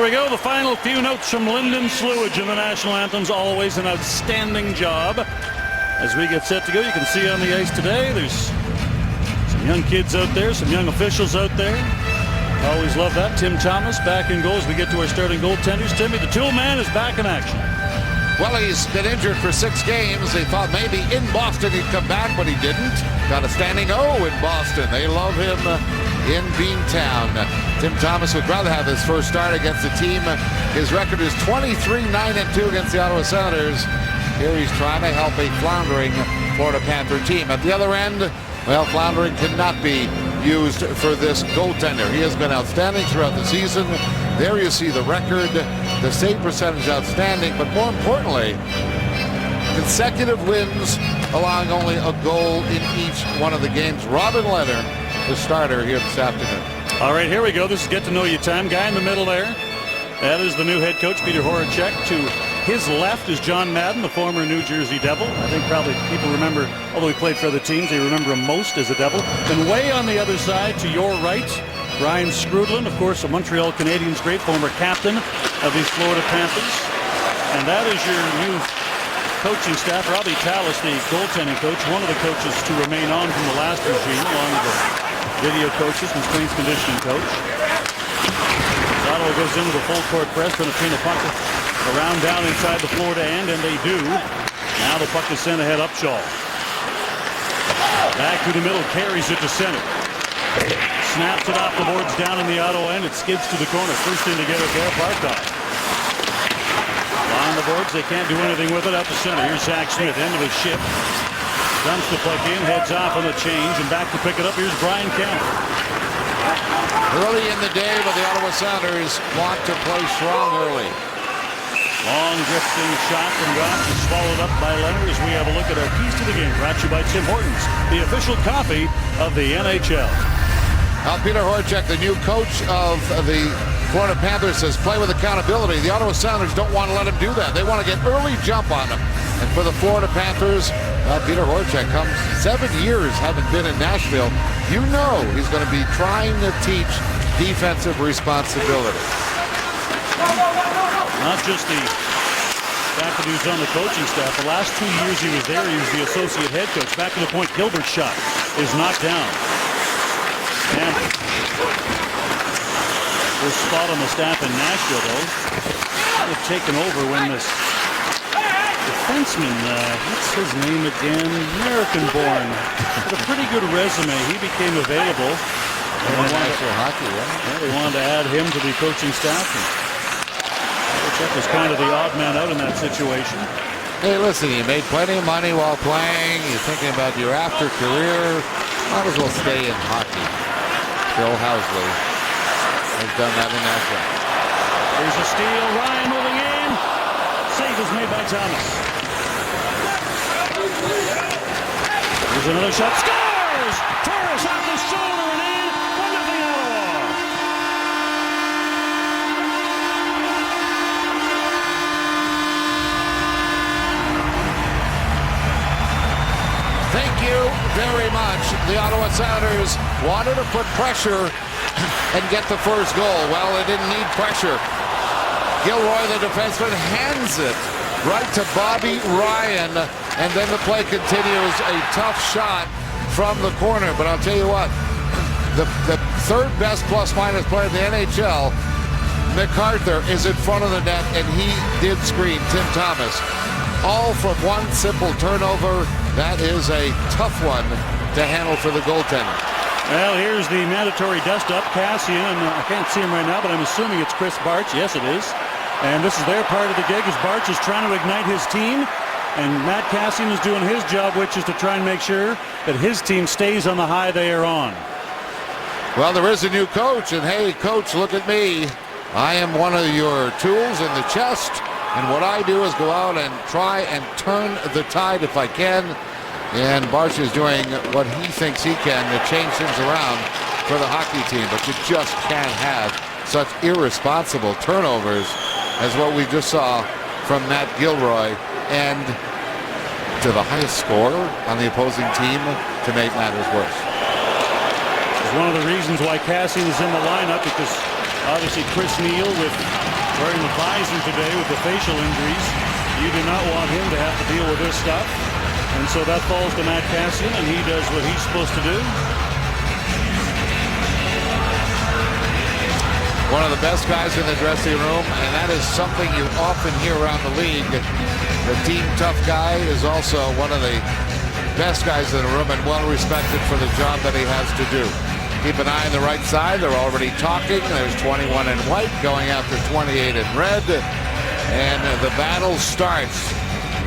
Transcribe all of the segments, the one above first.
we go. The final few notes from Lyndon Slewage in the national anthems. Always an outstanding job. As we get set to go, you can see on the ice today, there's some young kids out there, some young officials out there. Always love that. Tim Thomas back in goal as we get to our starting goaltenders. Timmy, the tool man, is back in action. Well, he's been injured for 6 games. They thought maybe in Boston he'd come back, but he didn't. Got a standing O in Boston. They love him in Beantown. Tim Thomas would rather have his first start against the team. His record is 23-9-2 against the Ottawa Senators. Here he's trying to help a floundering Florida Panther team. At the other end, well, floundering cannot be used for this goaltender. He has been outstanding throughout the season. There you see the record, the save percentage outstanding, but more importantly, consecutive wins, allowing only a goal in each one of the games. Robin Leonard, the starter here this afternoon. All right, here we go. This is get to know you time. Guy in the middle there. That is the new head coach, Peter Horacek. To his left is John Madden, the former New Jersey Devil. I think probably people remember, although he played for other teams, they remember him most as a Devil. Then way on the other side to your right, Brian Scrudlin, of course, a Montreal Canadiens great, former captain of these Florida Panthers. And that is your new coaching staff. Robbie Tallis, the goaltending coach, one of the coaches to remain on from the last regime, along with the video coaches and strength conditioning coach. Ottawa goes into the full court press, trying to train the puck around down inside the Florida end, and they do. Now the puck is sent ahead. Upshaw back to the middle, carries it to center. Snaps it off the boards down in the Ottawa end. It skids to the corner. First in to get it there, Barkov. On the boards, they can't do anything with it. Out the center. Here's Zach Smith, end of his shift. Dumps the puck in, heads off on the change, and back to pick it up. Here's Brian Campbell. Early in the day, but the Ottawa Senators want to play strong early. Long drifting shot from Goff is followed up by Leonard as we have a look at our keys to the game. Brought to you by Tim Hortons, the official coffee of the NHL. Now, Peter Horacek, the new coach of the Florida Panthers, says play with accountability. The Ottawa Senators don't want to let him do that. They want to get early jump on him. And for the Florida Panthers, Peter Horacek comes 7 years, having been in Nashville. You know he's going to be trying to teach defensive responsibility. Not just the fact that he was on the coaching staff. The last 2 years he was there, he was the associate head coach. Back to the point, Gilbert's shot is knocked down. And this spot on the staff in Nashville, though, might have taken over when this defenseman, what's his name again? American-born. With a pretty good resume. He became available. National hockey, right? They wanted to add him to the coaching staff. Horacek was kind of the odd man out in that situation. Hey, listen, you made plenty of money while playing. You're thinking about your after career. Might as well stay in hockey. Bill Housley has done that in Nashville. There's a steal. Ryan moving in. Save is made by Thomas. Here's another shot. Scores! Torres off the shoulder and in. 1-0 Ottawa. Thank you very much. The Ottawa Senators wanted to put pressure and get the first goal. Well, they didn't need pressure. Gilroy, the defenseman, hands it right to Bobby Ryan, and then the play continues. A tough shot from the corner, but I'll tell you what, the third best plus-minus player in the NHL, MacArthur, is in front of the net, and he did screen Tim Thomas. All from one simple turnover. That is a tough one to handle for the goaltender. Well, here's the mandatory dust-up. Cassian, and I can't see him right now, but I'm assuming it's Chris Barch. Yes, it is. And this is their part of the gig as Barch is trying to ignite his team. And Matt Cassian is doing his job, which is to try and make sure that his team stays on the high they are on. Well, there is a new coach, and hey, coach, look at me. I am one of your tools in the chest, and what I do is go out and try and turn the tide if I can. And Barch is doing what he thinks he can to change things around for the hockey team, but you just can't have such irresponsible turnovers as what we just saw from Matt Gilroy, and to the highest scorer on the opposing team to make matters worse. It's one of the reasons why Cassian is in the lineup, because obviously Chris Neal with wearing the visor today with the facial injuries. You do not want him to have to deal with this stuff. And so that falls to Matt Kassian, and he does what he's supposed to do. One of the best guys in the dressing room, and that is something you often hear around the league. The team tough guy is also one of the best guys in the room and well respected for the job that he has to do. Keep an eye on the right side. They're already talking. There's 21 in white going after 28 in red. And the battle starts.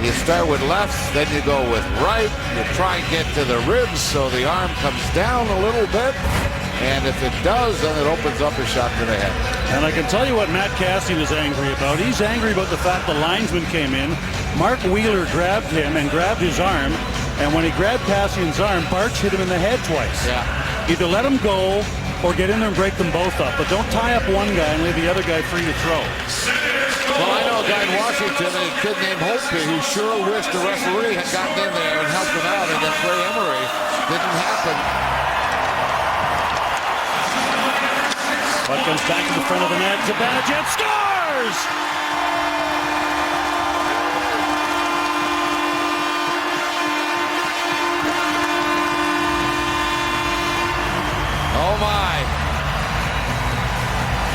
You start with left, then you go with right. You try and get to the ribs so the arm comes down a little bit. And if it does, then it opens up a shot to the head. And I can tell you what Matt Kassian is angry about. He's angry about the fact the linesman came in. Mark Wheeler grabbed him and grabbed his arm. And when he grabbed Kassian's arm, Barch hit him in the head twice. Yeah. Either let him go or get in there and break them both up. But don't tie up one guy and leave the other guy free to throw. Well, I know a guy in Washington, a kid named Holtby, who sure wished the referee had gotten in there and helped him out against Ray Emery. Didn't happen. Puck comes back to the front of the net. Zibanejad scores! Oh my.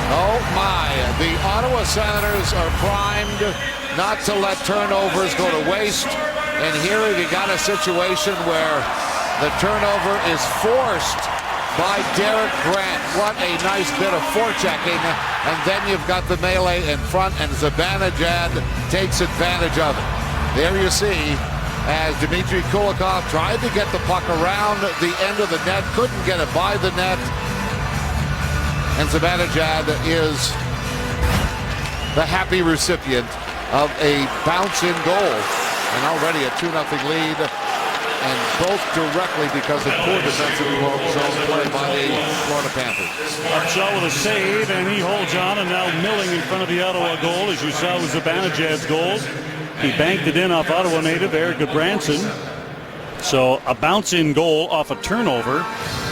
Oh my. The Ottawa Senators are primed not to let turnovers go to waste. And here you got a situation where the turnover is forced by Derek Grant. What a nice bit of forechecking. And then you've got the melee in front, and Zibanejad takes advantage of it. There you see, as Dmitry Kulikov tried to get the puck around the end of the net, couldn't get it by the net. And Zibanejad is the happy recipient of a bounce-in goal. And already a 2-0 lead. And both directly because of poor defensive zone play by the Florida Panthers. Upshaw with a save, and he holds on, and now milling in front of the Ottawa goal, as you saw with Zibanejad's goal. He banked it in off Ottawa native Eric Gudbranson. So a bounce-in goal off a turnover,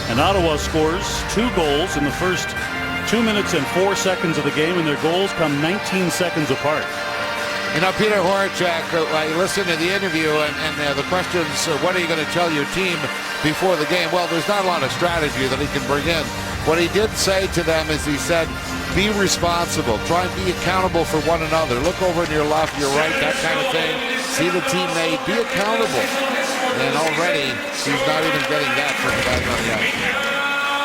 and Ottawa scores 2 goals in the first 2 minutes and 4 seconds of the game, and their goals come 19 seconds apart. You know, Peter Horachek, I listened to the interview and the questions, what are you going to tell your team before the game? Well, there's not a lot of strategy that he can bring in. What he did say to them is he said, be responsible. Try and be accountable for one another. Look over to your left, your right, that kind of thing. See the teammate. Be accountable. And already, he's not even getting that from the guys on the ice.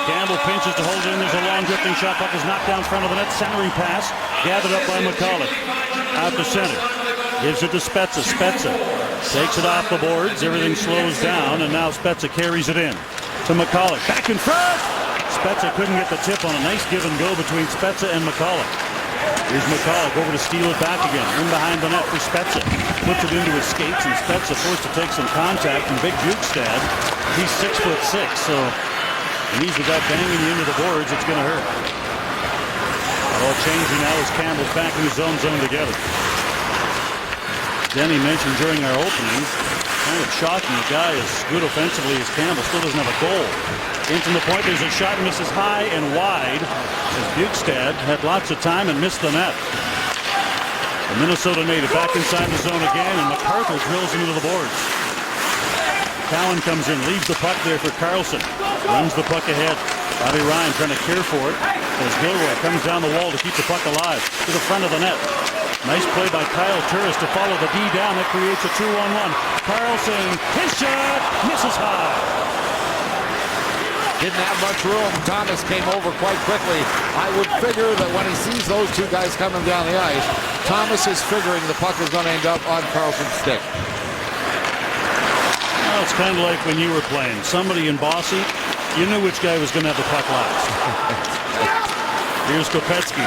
Campbell pinches to hold in. There's a long drifting shot. Puck is knocked down in front of the net. Centering pass. Gathered up by McCulloch. Out to center. Gives it to Spezza. Spezza takes it off the boards. Everything slows down. And now Spezza carries it in to McCulloch. Back in front. Spezza couldn't get the tip on a nice give and go between Spezza and McCulloch. Here's McCulloch over to steal it back again. In behind the net for Spezza. Puts it into his skates, and Spezza forced to take some contact from Big Bjugstad. He's 6'6", so he's the guy banging you into the boards. It's going to hurt. All changing now as Campbell's back in his own zone together. Denny mentioned during our opening, kind of shocking, a guy as good offensively as Campbell still doesn't have a goal. In from the point, there's a shot, misses high and wide as Bjugstad had lots of time and missed the net. The Minnesota native back inside the zone again, and MacArthur drills him into the boards. Cowan comes in, leaves the puck there for Carlson. Runs the puck ahead. Bobby Ryan trying to care for it as Gilroy comes down the wall to keep the puck alive to the front of the net. Nice play by Kyle Turris to follow the D down. That creates a 2-on-1. Carlson, his shot, misses high. Didn't have much room. Thomas came over quite quickly. I would figure that when he sees those two guys coming down the ice, Thomas is figuring the puck is going to end up on Carlson's stick. Well, it's kind of like when you were playing. Somebody in Bossy, you knew which guy was going to have the puck last. Here's Kopecky.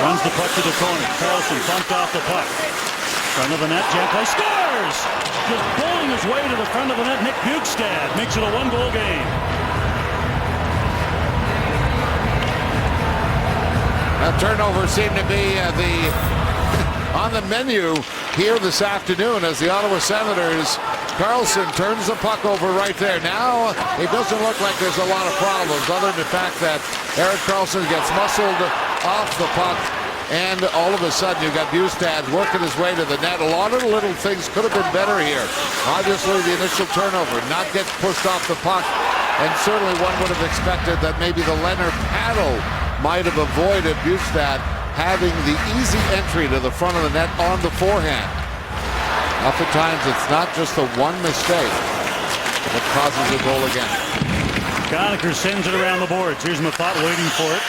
Runs the puck to the corner. Carlson bumped off the puck. Front of the net, Jack scores! Just bowling his way to the front of the net. Nick Bjugstad makes it a 1-goal game. That turnover seemed to be on the menu here this afternoon as the Ottawa Senators. Carlson turns the puck over right there. Now it doesn't look like there's a lot of problems other than the fact that Erik Karlsson gets muscled off the puck And all of a sudden, you've got Bustad working his way to the net. A lot of the little things could have been better here. Obviously, the initial turnover, not get pushed off the puck. And certainly one would have expected that maybe the Leonard paddle might have avoided Bustad having the easy entry to the front of the net on the forehand. Oftentimes, it's not just the one mistake that causes a goal again. Conacher sends it around the boards. Here's Mafat waiting for it.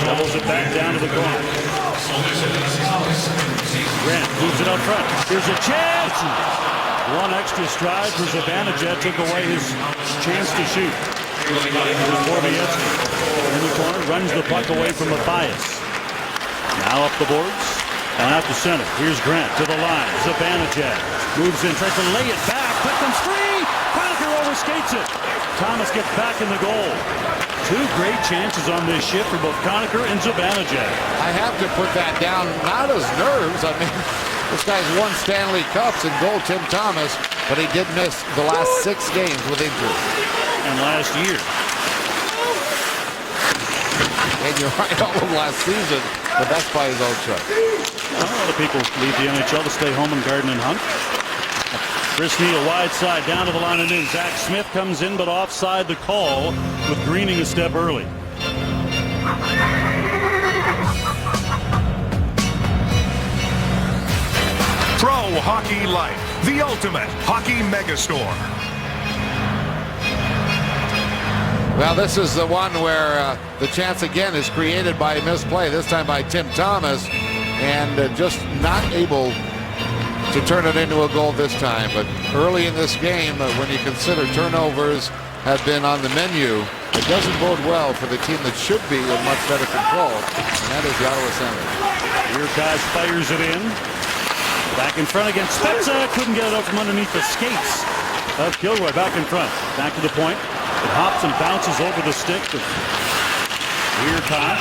Doubles it back down to the corner. Grant moves it up front. Here's a chance. One extra stride for Zibanejad took away his chance to shoot. Here's Borowiecki in the corner, runs the puck away from Matthias. Now up the boards and out to center. Here's Grant to the line. Zibanejad moves in, tries to lay it back. Puck comes free. Conacher overskates it. Thomas gets back in the goal. Two great chances on this shift for both Conacher and Zibanejad. I have to put that down, not as nerves. I mean, this guy's won Stanley Cups in goal, Tim Thomas, but he did miss the last 6 games with injury. And last year. And you're right, all of last season, but that's by his own choice. Well, a lot of people leave the NHL to stay home and garden and hunt. Chris Neal wide side down to the line and in. Zach Smith comes in, but offside the call with Greening a step early. Pro Hockey Life, the ultimate hockey megastore. Well, this is the one where the chance again is created by a misplay, this time by Tim Thomas, and just not able to turn it into a goal this time. But early in this game, when you consider turnovers have been on the menu, it doesn't bode well for the team that should be in much better control, and that is the Ottawa Senators. Urquhart fires it in. Back in front against Spezza. Couldn't get it out from underneath the skates of Kilroy. Back in front. Back to the point. It hops and bounces over the stick of Urquhart.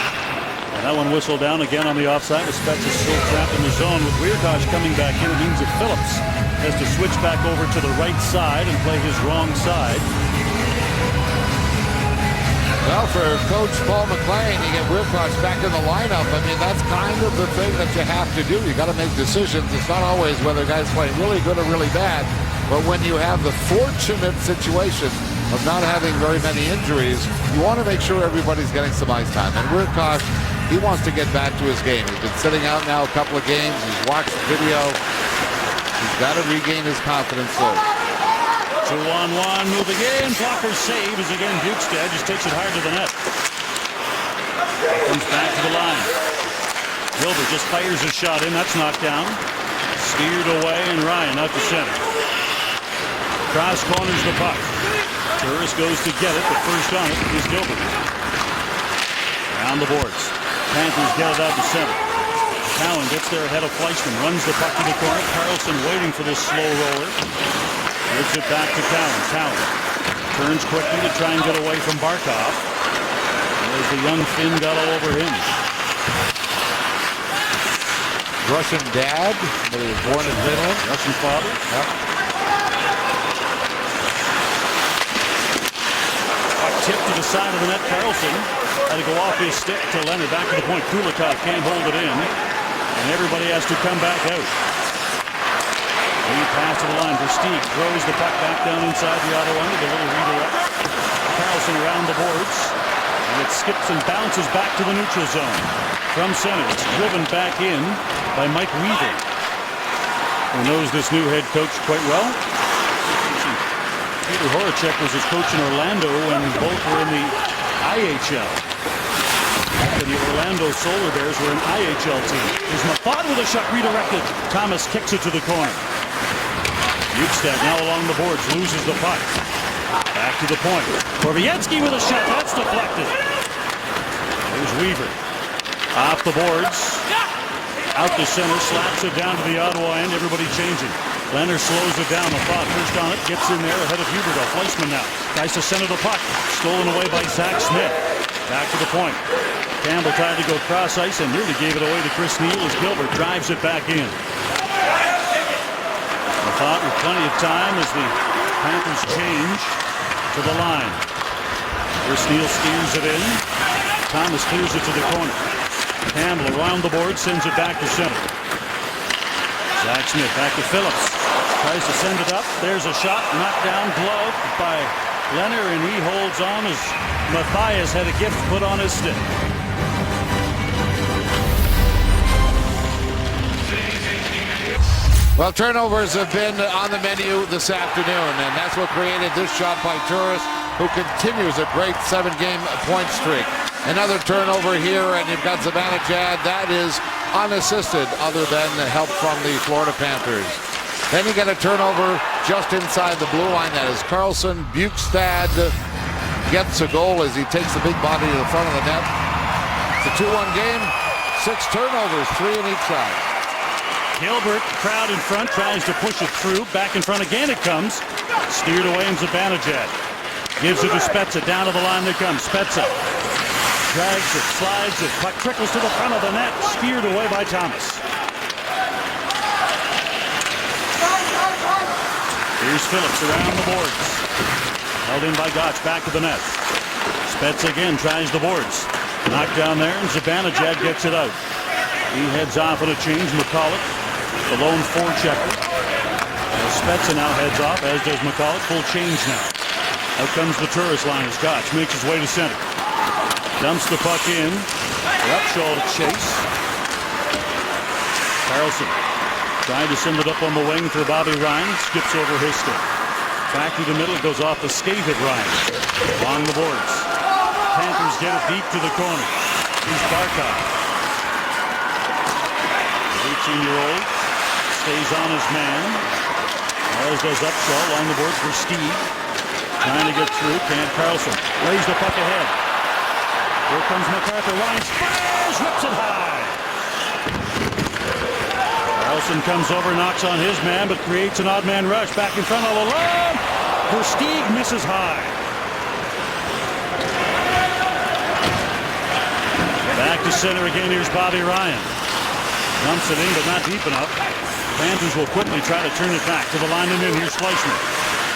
And that one whistled down again on the offside. Spezza still trapped in the zone. With Urquhart coming back in, it means that Phillips has to switch back over to the right side and play his wrong side. Well, for Coach Paul McLean, you get Wilcox back in the lineup. I mean, that's kind of the thing that you have to do. You got to make decisions. It's not always whether guys play really good or really bad, but when you have the fortunate situation of not having very many injuries, you want to make sure everybody's getting some ice time. And Wilcox, he wants to get back to his game. He's been sitting out now a couple of games. He's watched the video. He's got to regain his confidence slowly. 2-on-1 moving in. Blocker save as again Bukestad just takes it hard to the net. Comes back to the line. Gilbert just fires a shot in. That's knocked down. Steered away and Ryan out to center. Cross corners the puck. Turris goes to get it, but first on it is Gilbert. Around the boards. Panthers get it out to center. Cowan gets there ahead of Fleischman. Runs the puck to the corner. Carlson waiting for this slow roller. Gives it back to Cowan. Cowan turns quickly to try and get away from Barkov. As the young Finn got all over him. Russian dad, but he was born in Finland. Russian father. Yep. Puck tipped to the side of the net. Carlson had to go off his stick to Leonard. Back to the point. Kulikov can't hold it in. And everybody has to come back out. Lead pass to the line. Versteeg throws the puck back down inside the Ottawa end. A little redirect. Carlson around the boards. And it skips and bounces back to the neutral zone. From center, it's driven back in by Mike Weaver, who knows this new head coach quite well. Peter Horacek was his coach in Orlando when both were in the IHL. And the Orlando Solar Bears were an IHL team. There's Mafat with a shot redirected. Thomas kicks it to the corner. Bukestad now along the boards, loses the puck. Back to the point. Borowiecki with a shot. That's deflected. There's Weaver. Off the boards. Out to center. Slaps it down to the Ottawa end. Everybody changing. Leonard slows it down. Mafat first on it. Gets in there ahead of Huberdeau. Fleischman now. Tries to center the puck. Stolen away by Zach Smith. Back to the point. Campbell tried to go cross ice and nearly gave it away to Chris Neal as Gilbert drives it back in. Mafat with plenty of time as the Panthers change to the line. Chris Neal steers it in. Thomas clears it to the corner. Campbell around the board, sends it back to center. Zach Smith back to Phillips. Tries to send it up. There's a shot. Knocked down, glove by Leonard, and he holds on as Matthias had a gift put on his stick. Well, turnovers have been on the menu this afternoon, and that's what created this shot by Turris, who continues a great 7-game point streak. Another turnover here, and you've got Zibanejad. That is unassisted, other than the help from the Florida Panthers. Then you get a turnover just inside the blue line. That is Carlson. Bukestad gets a goal as he takes the big body to the front of the net. It's a 2-1 game. 6 turnovers, 3 on each side. Gilbert, crowd in front, tries to push it through. Back in front again it comes. Steered away in Zibanejad. Gives it to Spezza. Down to the line they come. Spezza drags it, slides it. Puck trickles to the front of the net. Steered away by Thomas. Here's Phillips around the boards. Held in by Gotch. Back to the net. Spezza again tries the boards. Knocked down there, and Zibanejad gets it out. He heads off on a change. McCulloch, the lone forechecker. Spezza now heads off, as does McCulloch. Full change now. Out comes the Turris line as Gotch makes his way to center. Dumps the puck in. Upshaw to chase. Carlson trying to send it up on the wing for Bobby Ryan. Skips over his stick. Back through the middle. Goes off the skate of Ryan. Along the boards. Panthers get it deep to the corner. Here's Barkov. 18-year-old stays on his man. As does Upshaw along the boards for Steve. Trying to get through. Can't. Carlson lays the puck ahead. Here comes MacArthur. Ryan fires, rips it high. Carlson comes over, knocks on his man, but creates an odd man rush. Back in front all alone. Versteeg misses high. Back to center again. Here's Bobby Ryan. Dumps it in, but not deep enough. Panthers will quickly try to turn it back to the line and in. Here's Fleischmann.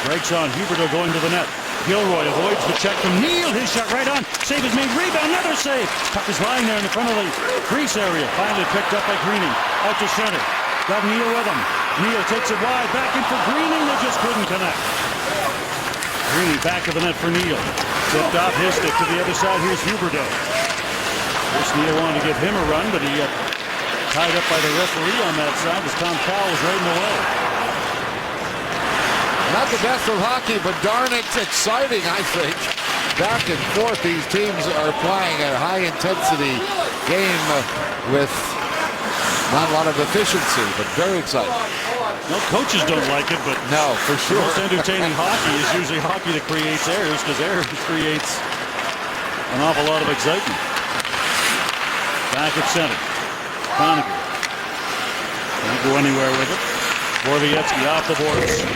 Breaks on Huberdeau going to the net. Gilroy avoids the check from Neal. His shot right on. Save is made. Rebound. Another save. Puck is lying there in the front of the crease area. Finally picked up by Greening. Out to center. Got Neal with him. Neal takes it wide. Back in for Greening. They just couldn't connect. Greening back of the net for Neal. Tipped off his stick to the other side. Here's Huberdeau. Chris Neal wanted to give him a run, but he tied up by the referee on that side as Tom Powell was right in the way. Not the best of hockey, but darn it, exciting, I think. Back and forth, these teams are playing a high-intensity game with not a lot of efficiency, but very exciting. No, coaches don't like it, but no, for sure. The most entertaining hockey is usually hockey that creates errors, because errors creates an awful lot of excitement. Back at center. Conacher. Can't go anywhere with it. Borowiecki off the boards.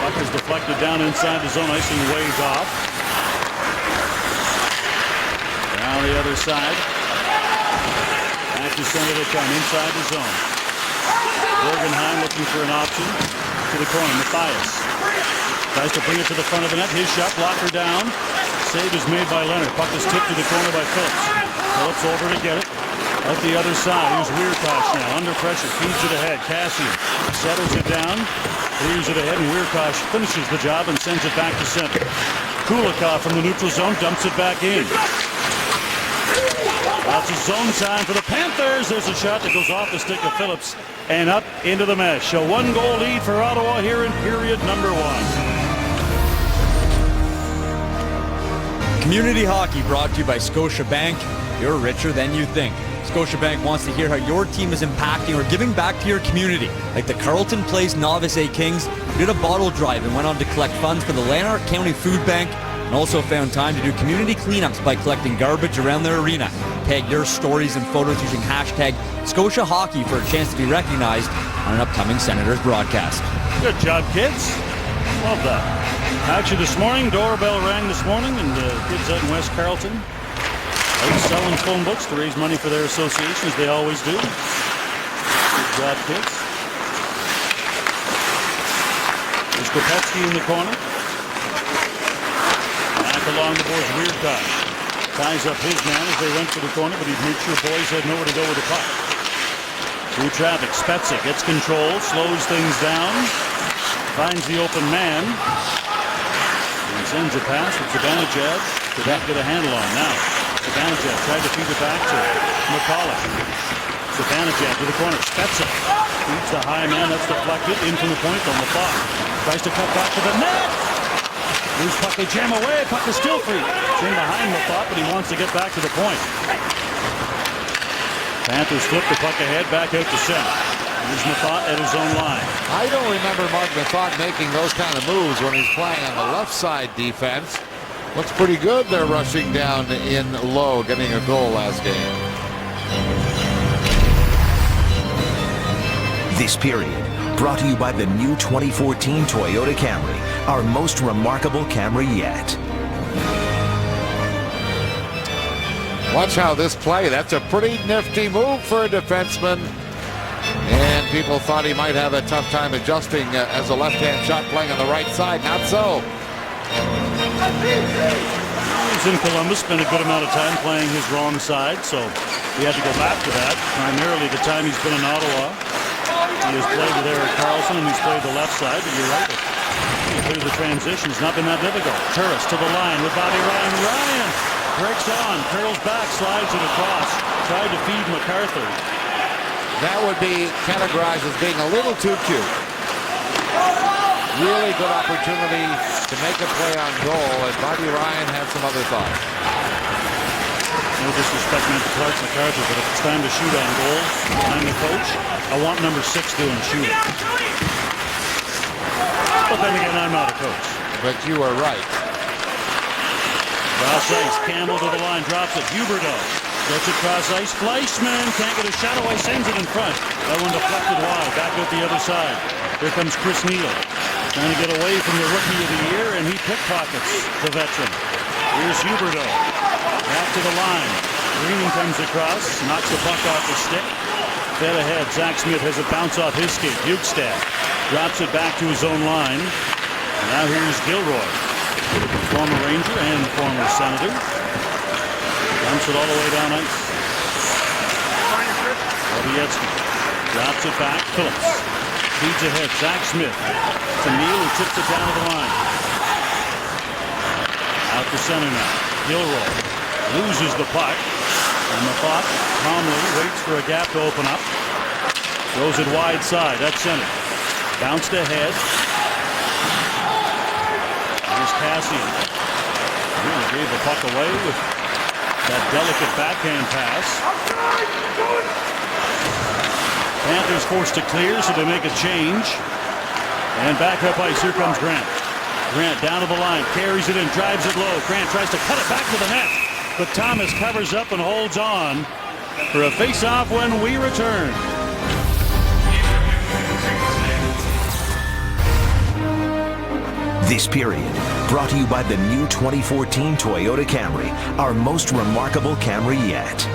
Puck is deflected down inside the zone. Icing waved off. Down the other side. Back to center they come inside the zone. Borgenheim looking for an option to the corner. Matthias tries to bring it to the front of the net. His shot blocker down. Save is made by Leonard. Puck is tipped to the corner by Phillips. Phillips over to get it. Out the other side, here's Weirkosh now, under pressure, feeds it ahead. Cassian settles it down, clears it ahead, and Weirkosh finishes the job and sends it back to center. Kulikov from the neutral zone dumps it back in. Lots of zone time for the Panthers. There's a shot that goes off the stick of Phillips and up into the mesh. A 1-goal lead for Ottawa here in period number 1. Community hockey brought to you by Scotiabank. You're richer than you think. Scotiabank wants to hear how your team is impacting or giving back to your community. Like the Carleton Place Novice A Kings, who did a bottle drive and went on to collect funds for the Lanark County Food Bank, and also found time to do community cleanups by collecting garbage around their arena. Tag your stories and photos using hashtag Scotia Hockey for a chance to be recognized on an upcoming Senators broadcast. Good job, kids. Love that. Actually, this morning, doorbell rang this morning, and the kids out in West Carleton out selling phone books to raise money for their association, as they always do. Good job, kids. There's Kopetsky in the corner. Back along the boards, Weirkosh. Ties up his man as they went for the corner, but he'd make sure boys had nowhere to go with the puck. Through traffic, Spezza gets control, slows things down, finds the open man, and sends a pass that Zibanejad could not get a handle on. Now, Zibanejad tried to feed it back to McCauley. Zibanejad to the corner, Spezza feeds the high man, that's deflected, in from the point on the far. Tries to cut back to the net! Loose puck, they jam away, puck is still free. It's in behind Methot, but he wants to get back to the point. Panthers flip the puck ahead, back out to center. Here's Methot at his own line. I don't remember Mark Methot making those kind of moves when he's playing on the left side defense. Looks pretty good. They're rushing down in low, getting a goal last game. This period brought to you by the new 2014 Toyota Camry, our most remarkable Camry yet. Watch how this play. That's a pretty nifty move for a defenseman. And people thought he might have a tough time adjusting as a left-hand shot playing on the right side. Not so. He's in Columbus, spent a good amount of time playing his wrong side, so he had to go back to that. Primarily the time he's been in Ottawa. He has played with Erik Karlsson, and he's played the left side, but you're right. A bit of the transition has not been that difficult. Turris to the line with Bobby Ryan. Ryan breaks on, curls back, slides it across. Tried to feed MacArthur. That would be categorized as being a little too cute. Really good opportunity to make a play on goal, and Bobby Ryan had some other thoughts. No disrespect meant to Clark MacArthur, but if it's time to shoot on goal, I'm the coach, I want number 6 doing shooting. But then again, I'm not a coach. But you are right. Cross ice, Campbell to the line, drops it. Huberdeau gets it cross ice. Fleischmann can't get a shot away, sends it in front. That one deflected wide, back out the other side. Here comes Chris Neal, trying to get away from the Rookie of the Year, and he pickpockets the veteran. Here's Huberdeau, back to the line. Greening comes across, knocks the puck off the stick. Fed ahead, Zach Smith has a bounce off his skate. Bukestad drops it back to his own line. And now here's Gilroy, former Ranger and former Senator. Dumps it all the way down ice. Obietsky drops it back. Phillips feeds ahead. Zach Smith to Neal, who tips it down to the line. Out to center now. Gilroy loses the puck. And Methot calmly waits for a gap to open up. Throws it wide side. That's center. Bounced ahead. Here's Cassian. Really gave the puck away with that delicate backhand pass. Panthers forced to clear, so they make a change. And back up ice. Here comes Grant. Grant down to the line. Carries it in. Drives it low. Grant tries to cut it back to the net. But Thomas covers up and holds on for a face-off when we return. This period brought to you by the new 2014 Toyota Camry, our most remarkable Camry yet.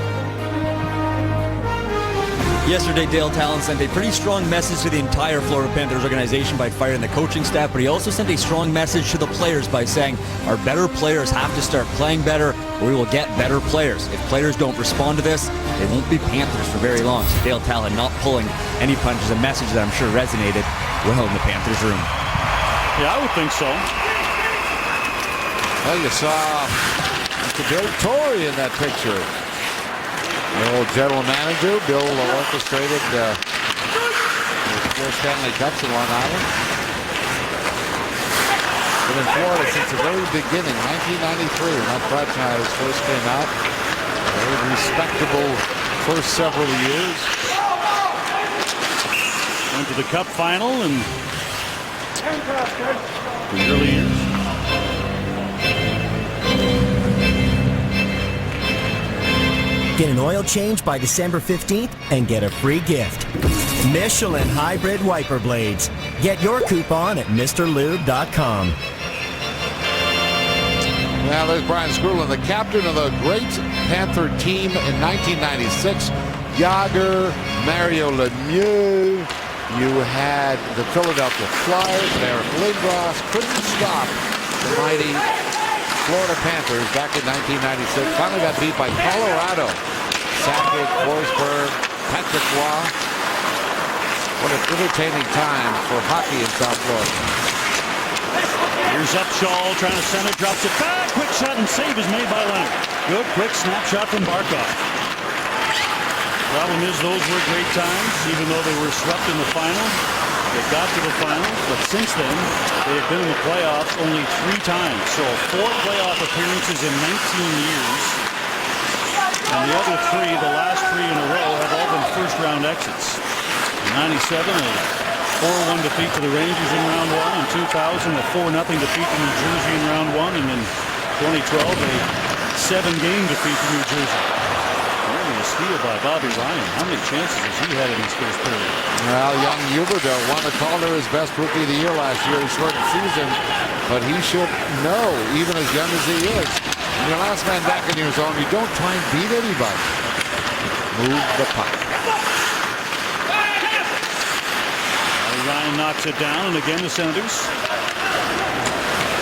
Yesterday, Dale Talon sent a pretty strong message to the entire Florida Panthers organization by firing the coaching staff, but he also sent a strong message to the players by saying our better players have to start playing better, or we will get better players. If players don't respond to this, they won't be Panthers for very long. So Dale Talon not pulling any punches, a message that I'm sure resonated well in the Panthers room. Yeah, I would think so. Well, you saw Bill Torrey in that picture. The old general manager, Bill orchestrated the 4 Stanley Cups in Long Island. Been in Florida since the very beginning, 1993, when that franchise first came out. Very respectable first several years. Went to the Cup final in the early years. Get an oil change by December 15th and get a free gift. Michelin Hybrid Wiper Blades. Get your coupon at MrLube.com. Now there's Brian Skrulin, the captain of the great Panther team in 1996. Yager, Mario Lemieux. You had the Philadelphia Flyers, and Eric Lindros couldn't stop the mighty Florida Panthers back in 1996. Finally got beat by Colorado. Sakic, Forsberg, Patrick Roy. What an entertaining time for hockey in South Florida. Here's Upshall trying to center, drops it back. Quick shot and save is made by Leonard. Good quick snapshot from Barkov. Problem is, those were great times, even though they were swept in the final. They got to the finals, but since then, they have been in the playoffs only 3 times. So 4 playoff appearances in 19 years. And the other 3, the last 3 in a row, have all been first-round exits. In 97, a 4-1 defeat to the Rangers in round 1. In 2000, a 4-0 defeat to New Jersey in round 1. And in 2012, a 7-game defeat to New Jersey. Really a steal by Bobby Ryan. How many chances has he had in his first period? Well, young Huberdeau won the Calder his best rookie of the year last year, his shortened season. But he should know, even as young as he is, when you're last man back in your zone, you don't try and beat anybody. Move the puck. Ryan knocks it down, and again the Senators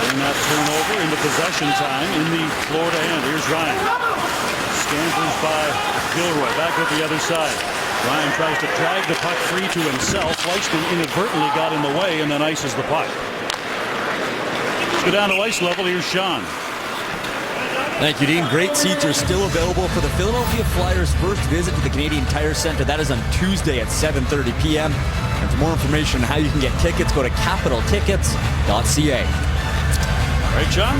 bring that turnover into possession time in the Florida end. Here's Ryan. Scampers by Gilroy. Back with the other side. Ryan tries to drag the puck free to himself. Fleischmann inadvertently got in the way and then ices the puck. Let's go down to ice level. Here's Sean. Thank you, Dean. Great seats are still available for the Philadelphia Flyers' first visit to the Canadian Tire Center. That is on Tuesday at 7:30 p.m. And for more information on how you can get tickets, go to capitaltickets.ca. All right, John?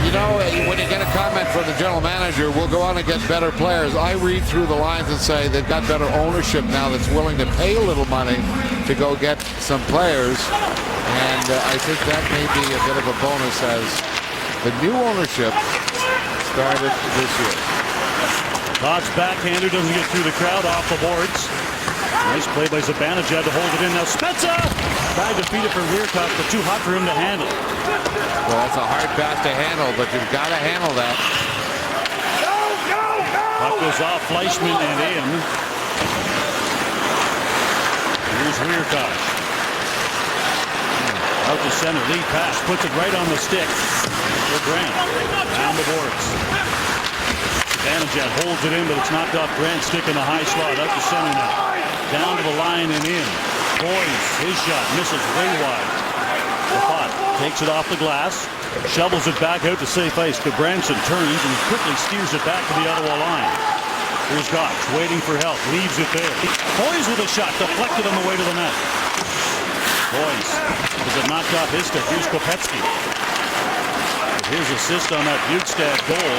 You know, when you get a comment from the general manager, we'll go on and get better players. I read through the lines and say they've got better ownership now that's willing to pay a little money to go get some players. And I think that may be a bit of a bonus as the new ownership started this year. Todd's backhander doesn't get through the crowd, off the boards. Nice play by Zibanejad to hold it in. Now Spezza tried to feed it for Weircock, but too hot for him to handle. Well, that's a hard pass to handle, but you've got to handle that. Puck goes off Fleischmann and in. Here's Weircock. Out to center, lead pass, puts it right on the stick for Grant. Down the boards. Zibanejad holds it in, but it's knocked off Grant's stick in the high slot. Out to center now. Down to the line and in. Boyes, his shot misses way wide. Lafont takes it off the glass, shovels it back out to safe ice. Gudbranson turns and quickly steers it back to the Ottawa line. Here's Gox waiting for help, leaves it there. Boyes with a shot, deflected on the way to the net. Boyes has it knocked off his stick. Here's Kopecky. His assist on that Bjugstad goal.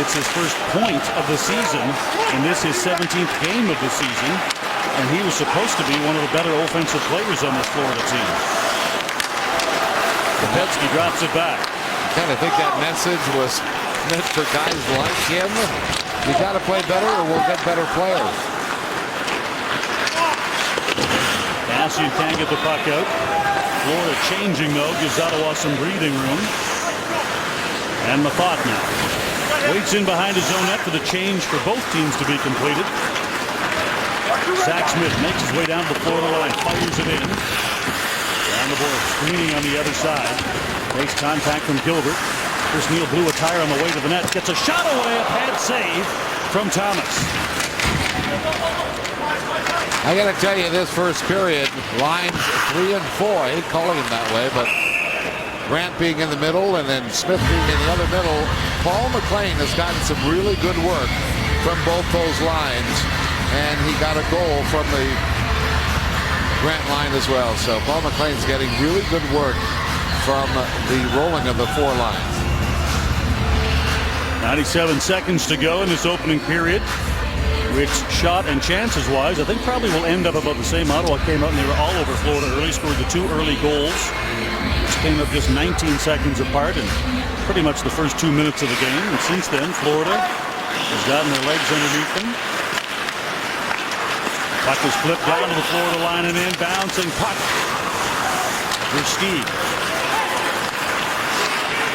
It's his first point of the season, and this is his 17th game of the season. And he was supposed to be one of the better offensive players on this Florida team. Kopecky drops it back. I kind of think that message was meant for guys like him. You got to play better or we'll get better players. Kassian can't get the puck out. Florida changing, though, gives Ottawa some breathing room. And Lafont now waits in behind his own net for the change for both teams to be completed. Zach Smith makes his way down to the Florida line, fires it in. Down the board, screening on the other side. Makes contact from Gilbert. Chris Neal blew a tire on the way to the net. Gets a shot away, a pad save from Thomas. I got to tell you, this first period, lines 3 and 4. I hate calling them that way, but Grant being in the middle and then Smith being in the other middle. Paul McLean has gotten some really good work from both those lines, and he got a goal from the Grant line as well. So Paul McLean's getting really good work from the rolling of the 4 lines. 97 seconds to go in this opening period, which shot and chances wise, I think probably will end up about the same. Ottawa came out and they were all over Florida early, scored the 2 early goals, which came up just 19 seconds apart in pretty much the first 2 minutes of the game. And since then, Florida has gotten their legs underneath them. Puck is flipped down to the Florida line and in, bouncing puck for Steve.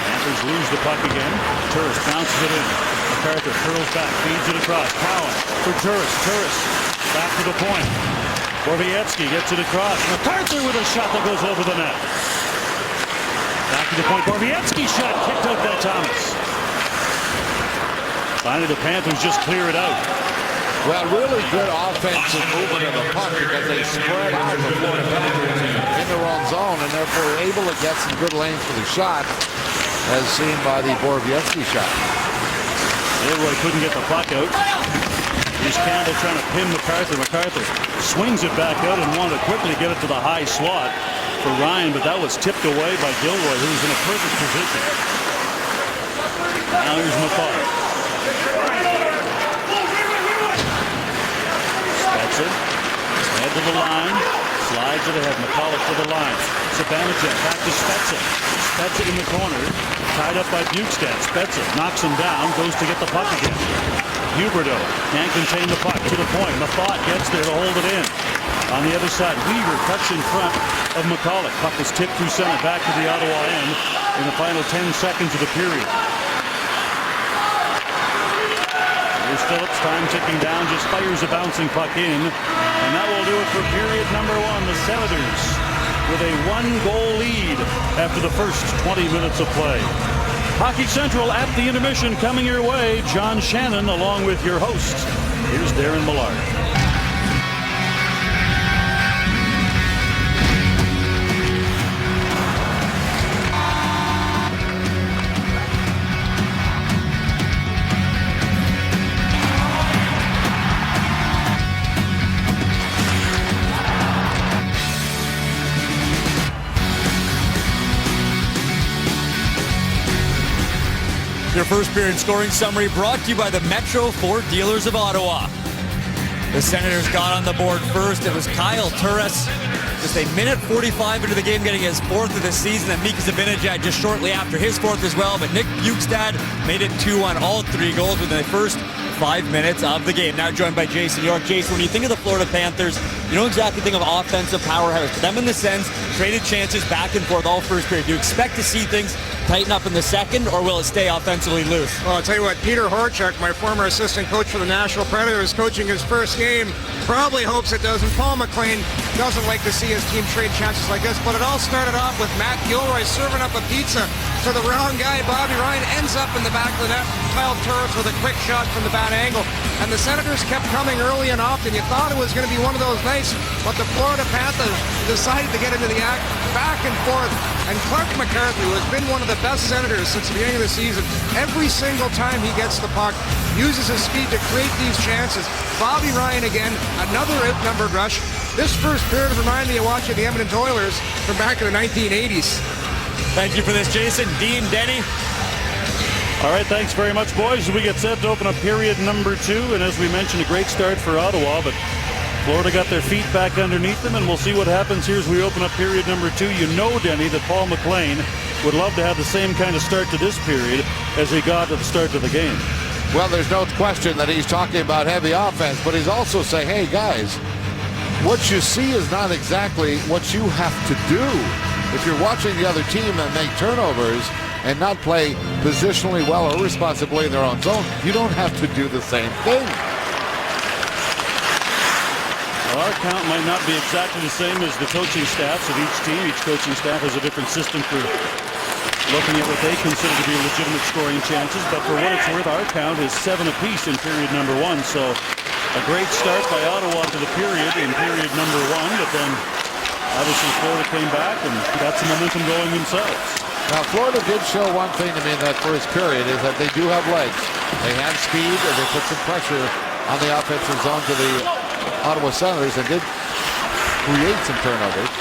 Panthers lose the puck again. Turris bounces it in. MacArthur curls back, feeds it across. Cowan for Turris. Turris back to the point. Borowiecki gets it across. MacArthur with a shot that goes over the net. Back to the point. Borowiecki shot kicked out by Thomas. Finally, the Panthers just clear it out. Well, really good offensive movement of the puck because they spread out the Florida Panthers in their own zone and therefore able to get some good lanes for the shot, as seen by the Borowiecki shot. Gilroy couldn't get the puck out. Here's Campbell trying to pin MacArthur. MacArthur swings it back out and wanted to quickly get it to the high slot for Ryan, but that was tipped away by Gilroy, who was in a perfect position. Now here's McCall. Spezza, head to the line, slides it ahead. McCulloch to the line. Zibanejad back to Spezza. Spezza in the corner, tied up by Bukestad. Spezza knocks him down, goes to get the puck again. Huberdeau can't contain the puck to the point. Mafat gets there to hold it in. On the other side, Weaver cuts in front of McCulloch. Puck is tipped through center back to the Ottawa end in the final 10 seconds of the period. Here's Phillips, time ticking down, just fires a bouncing puck in. And that will do it for period number 1. The Senators with a 1-goal lead after the first 20 minutes of play. Hockey Central at the intermission coming your way. John Shannon along with your host. Here's Darren Millard. Your first period scoring summary brought to you by the Metro Ford Dealers of Ottawa. The Senators got on the board first. It was Kyle Turris, just a minute 45 into the game, getting his 4th of the season, and Mika Zibanejad just shortly after his 4th as well. But Nick Bukestad made it 2 on all 3 goals within the first 5 minutes of the game. Now joined by Jason York. Jason, when you think of the Florida Panthers, you don't exactly think of offensive powerhouse, but them in the sense, traded chances back and forth all first period. Do you expect to see things tighten up in the second, or will it stay offensively loose? Well, I'll tell you what, Peter Horchuk, my former assistant coach for the Nashville Predators, coaching his first game, probably hopes it doesn't. Paul McLean doesn't like to see his team trade chances like this, but it all started off with Matt Gilroy serving up a pizza to the wrong guy. Bobby Ryan ends up in the back of the net. Kyle Turris with a quick shot from the bad angle. And the Senators kept coming early and often. You thought it was going to be one of those nights, but the Florida Panthers decided to get into the act back and forth. And Clark McCarthy, who has been one of the best Senators since the beginning of the season, every single time he gets the puck, uses his speed to create these chances. Bobby Ryan again, another outnumbered rush. This first period reminded me of watching the Edmonton Oilers from back in the 1980s. Thank you for this, Jason. Dean, Denny. All right, thanks very much, boys. We get set to open up period number 2, and as we mentioned, a great start for Ottawa, but Florida got their feet back underneath them, and we'll see what happens here as we open up period number 2. You know, Denny, that Paul McLean would love to have the same kind of start to this period as he got at the start of the game. Well, there's no question that he's talking about heavy offense, but he's also saying, hey, guys, what you see is not exactly what you have to do. If you're watching the other team and make turnovers and not play positionally well or responsibly in their own zone, you don't have to do the same thing. Well, our count might not be exactly the same as the coaching staffs of each team. Each coaching staff has a different system for looking at what they consider to be legitimate scoring chances, but for what it's worth, our count is 7 apiece in period number 1. So a great start by Ottawa to the period in period number 1, but then obviously Florida came back and got some momentum going themselves. Now, Florida did show one thing to me in that first period, is that they do have legs. They have speed, and they put some pressure on the offensive zone to the Ottawa Senators and did create some turnovers.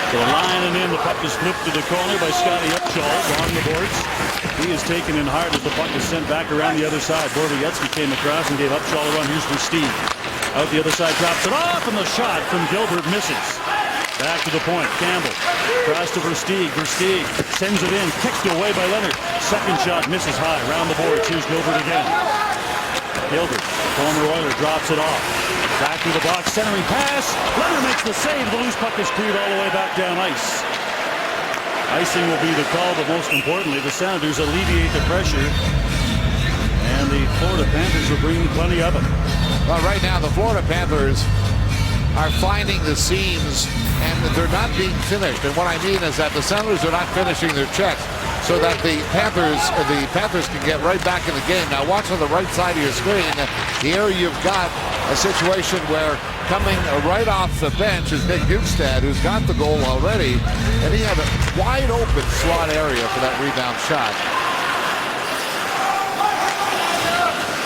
So the line and in, the puck is flipped to the corner by Scotty Upshall along the boards. He is taken in hard as the puck is sent back around the other side. Borowiecki came across and gave Upshall a run. Here's Versteeg. Out the other side, drops it off, and the shot from Gilbert misses. Back to the point, Campbell. Cross to Versteeg. Versteeg sends it in, kicked away by Leonard. Second shot misses high, round the boards. Here's Gilbert again. Gilbert, former Oiler, drops it off. Back to the box, centering pass. Leonard makes the save. The loose puck is cleared all the way back down ice. Icing will be the call, but most importantly, the Senators alleviate the pressure. And the Florida Panthers are bringing plenty of it. Well, right now, the Florida Panthers are finding the seams, and they're not being finished. And what I mean is that the Senators are not finishing their checks. so that the Panthers can get right back in the game. Now watch on the right side of your screen. Here you've got a situation where coming right off the bench is Nick Bjugstad, who's got the goal already, and he had a wide open slot area for that rebound shot.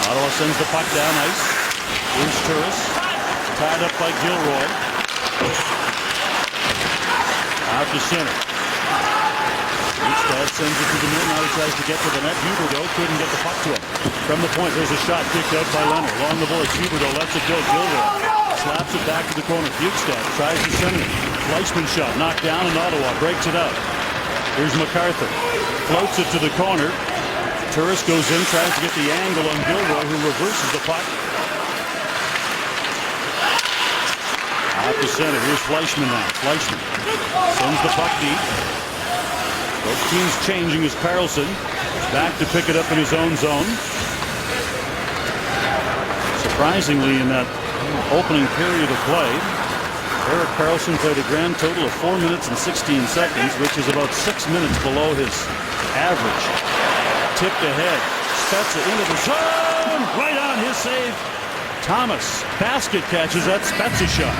Ottawa sends the puck down ice. Here's Turris, tied up by Gilroy. Out to center. Bjugstad sends it to the middle. Now he tries to get to the net. Huberdeau couldn't get the puck to him. From the point, there's a shot kicked out by Leonard. Along the boards, Huberdeau lets it go. Gilroy slaps it back to the corner. Bjugstad tries to send it. Fleischmann shot knocked down, and Ottawa breaks it out. Here's MacArthur. Floats it to the corner. Turris goes in, tries to get the angle on Gilroy, who reverses the puck. Out to center. Here's Fleischmann now. Fleischmann sends the puck deep. Both teams changing as Karlsson back to pick it up in his own zone. Surprisingly, in that opening period of play, Erik Karlsson played a grand total of 4 minutes and 16 seconds, which is about 6 minutes below his average. Tipped ahead. Spezza into the zone. Right on his save. Thomas basket catches that Spezza shot.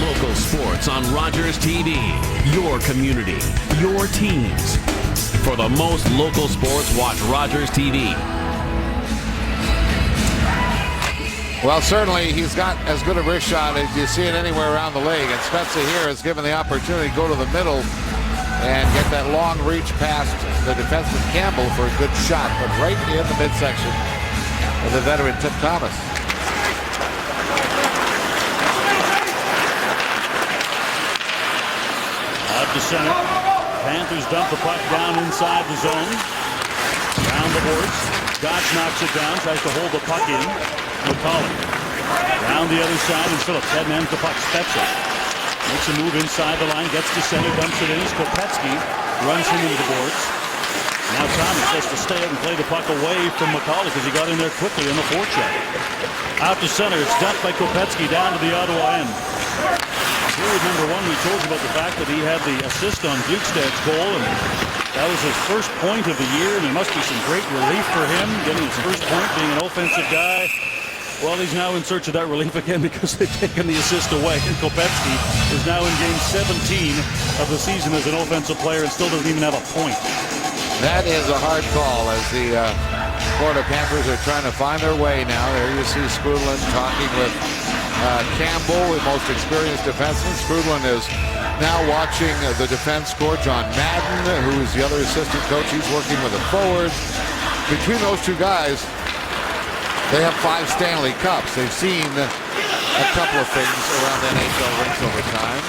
Local sports on Rogers TV. Your community, your teams. For the most local sports, watch Rogers TV. Well, certainly he's got as good a wrist shot as you see it anywhere around the league. And Spezza here is given the opportunity to go to the middle and get that long reach past the defenseman Campbell for a good shot, but right in the midsection of the veteran Tim Thomas. Out to center. Panthers dump the puck down inside the zone. Down the boards. Gotch knocks it down, tries to hold the puck in. McCauley. Down the other side, and Phillips headmans the puck. Spezza makes a move inside the line, gets to center, dumps it in. Kopecky runs him into the boards. Now Thomas has to stay up and play the puck away from McCauley because he got in there quickly on the forecheck. Out to center, it's dumped by Kopecky down to the Ottawa end. Period number one, we told you about the fact that he had the assist on Bjugstad's goal, and that was his first point of the year, and there must be some great relief for him getting his first point, being an offensive guy. Well, he's now in search of that relief again because they've taken the assist away, and Kopecky is now in game 17 of the season as an offensive player and still doesn't even have a point. That is a hard call as the Florida Panthers are trying to find their way now. There you see Skrudland talking with Campbell, the most experienced defenseman. Skrudland is now watching the defense coach, John Madden, who is the other assistant coach. He's working with the forwards. Between those two guys, they have 5 Stanley Cups. They've seen a couple of things around the NHL rinks over time.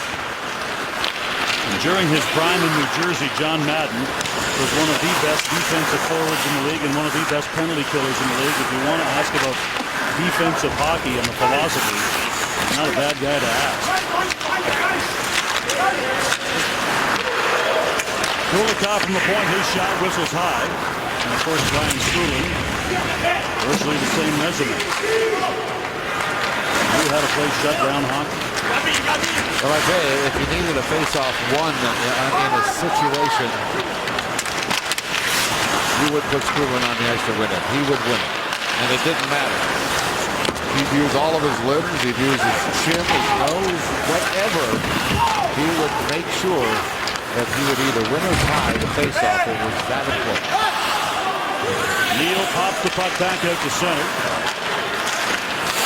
And during his prime in New Jersey, John Madden was one of the best defensive forwards in the league and one of the best penalty killers in the league. If you want to ask about defensive hockey and the philosophy, not a bad guy to ask. Kulikov from the point, his shot whistles high. And of course, Ryan Skrudland, virtually the same resume. Knew how to play shutdown hockey. Well, I tell you, if you needed a face-off won in a situation, you would put Skrudland on the ice to win it. He would win it. And it didn't matter. He'd use all of his limbs. He'd use his chin, his nose, whatever. He would make sure that he would either win or tie the face-off. It was that important. Neal pops the puck back out to center.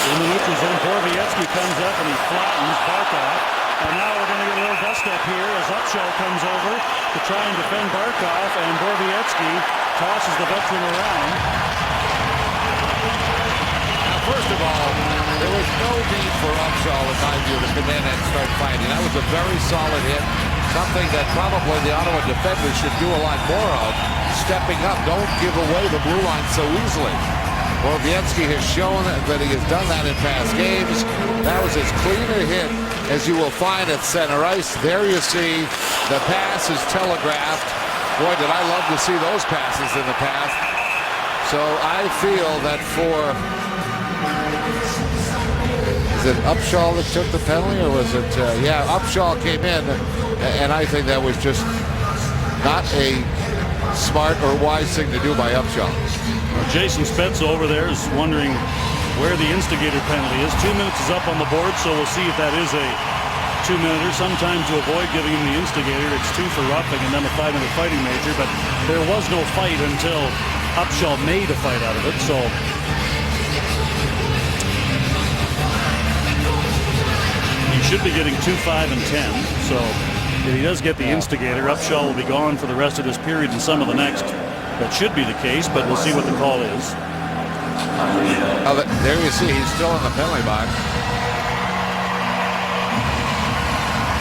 In the neutral zone, Borowiecki comes up and he flattens Barkov. And now we're going to get a little dust up here as Upshall comes over to try and defend Barkov, and Borowiecki tosses the veteran around. Now, first of all, there was no need for Upshall, in my view, to come in and start fighting. That was a very solid hit, something that probably the Ottawa defenders should do a lot more of, stepping up. Don't give away the blue line so easily. Borowiecki has shown that he has done that in past games. That was as clean a hit as you will find at center ice. There you see the pass is telegraphed. Boy, did I love to see those passes in the past. So I feel that is it Upshall that took the penalty, or was it, yeah, Upshall came in, and I think that was just Not a smart or wise thing to do by Upshaw. Jason Spezza over there is wondering where the instigator penalty is. 2 minutes is up on the board, so we'll see if that is a 2-minuter. Sometimes to avoid giving him the instigator, it's 2 for roughing and then a 5-minute fighting major. But there was no fight until Upshaw made a fight out of it. So he should be getting 2, 5, and 10. So if he does get the instigator, Upshaw will be gone for the rest of this period and some of the next. That should be the case, but we'll see what the call is. Oh, there you see, he's still in the penalty box.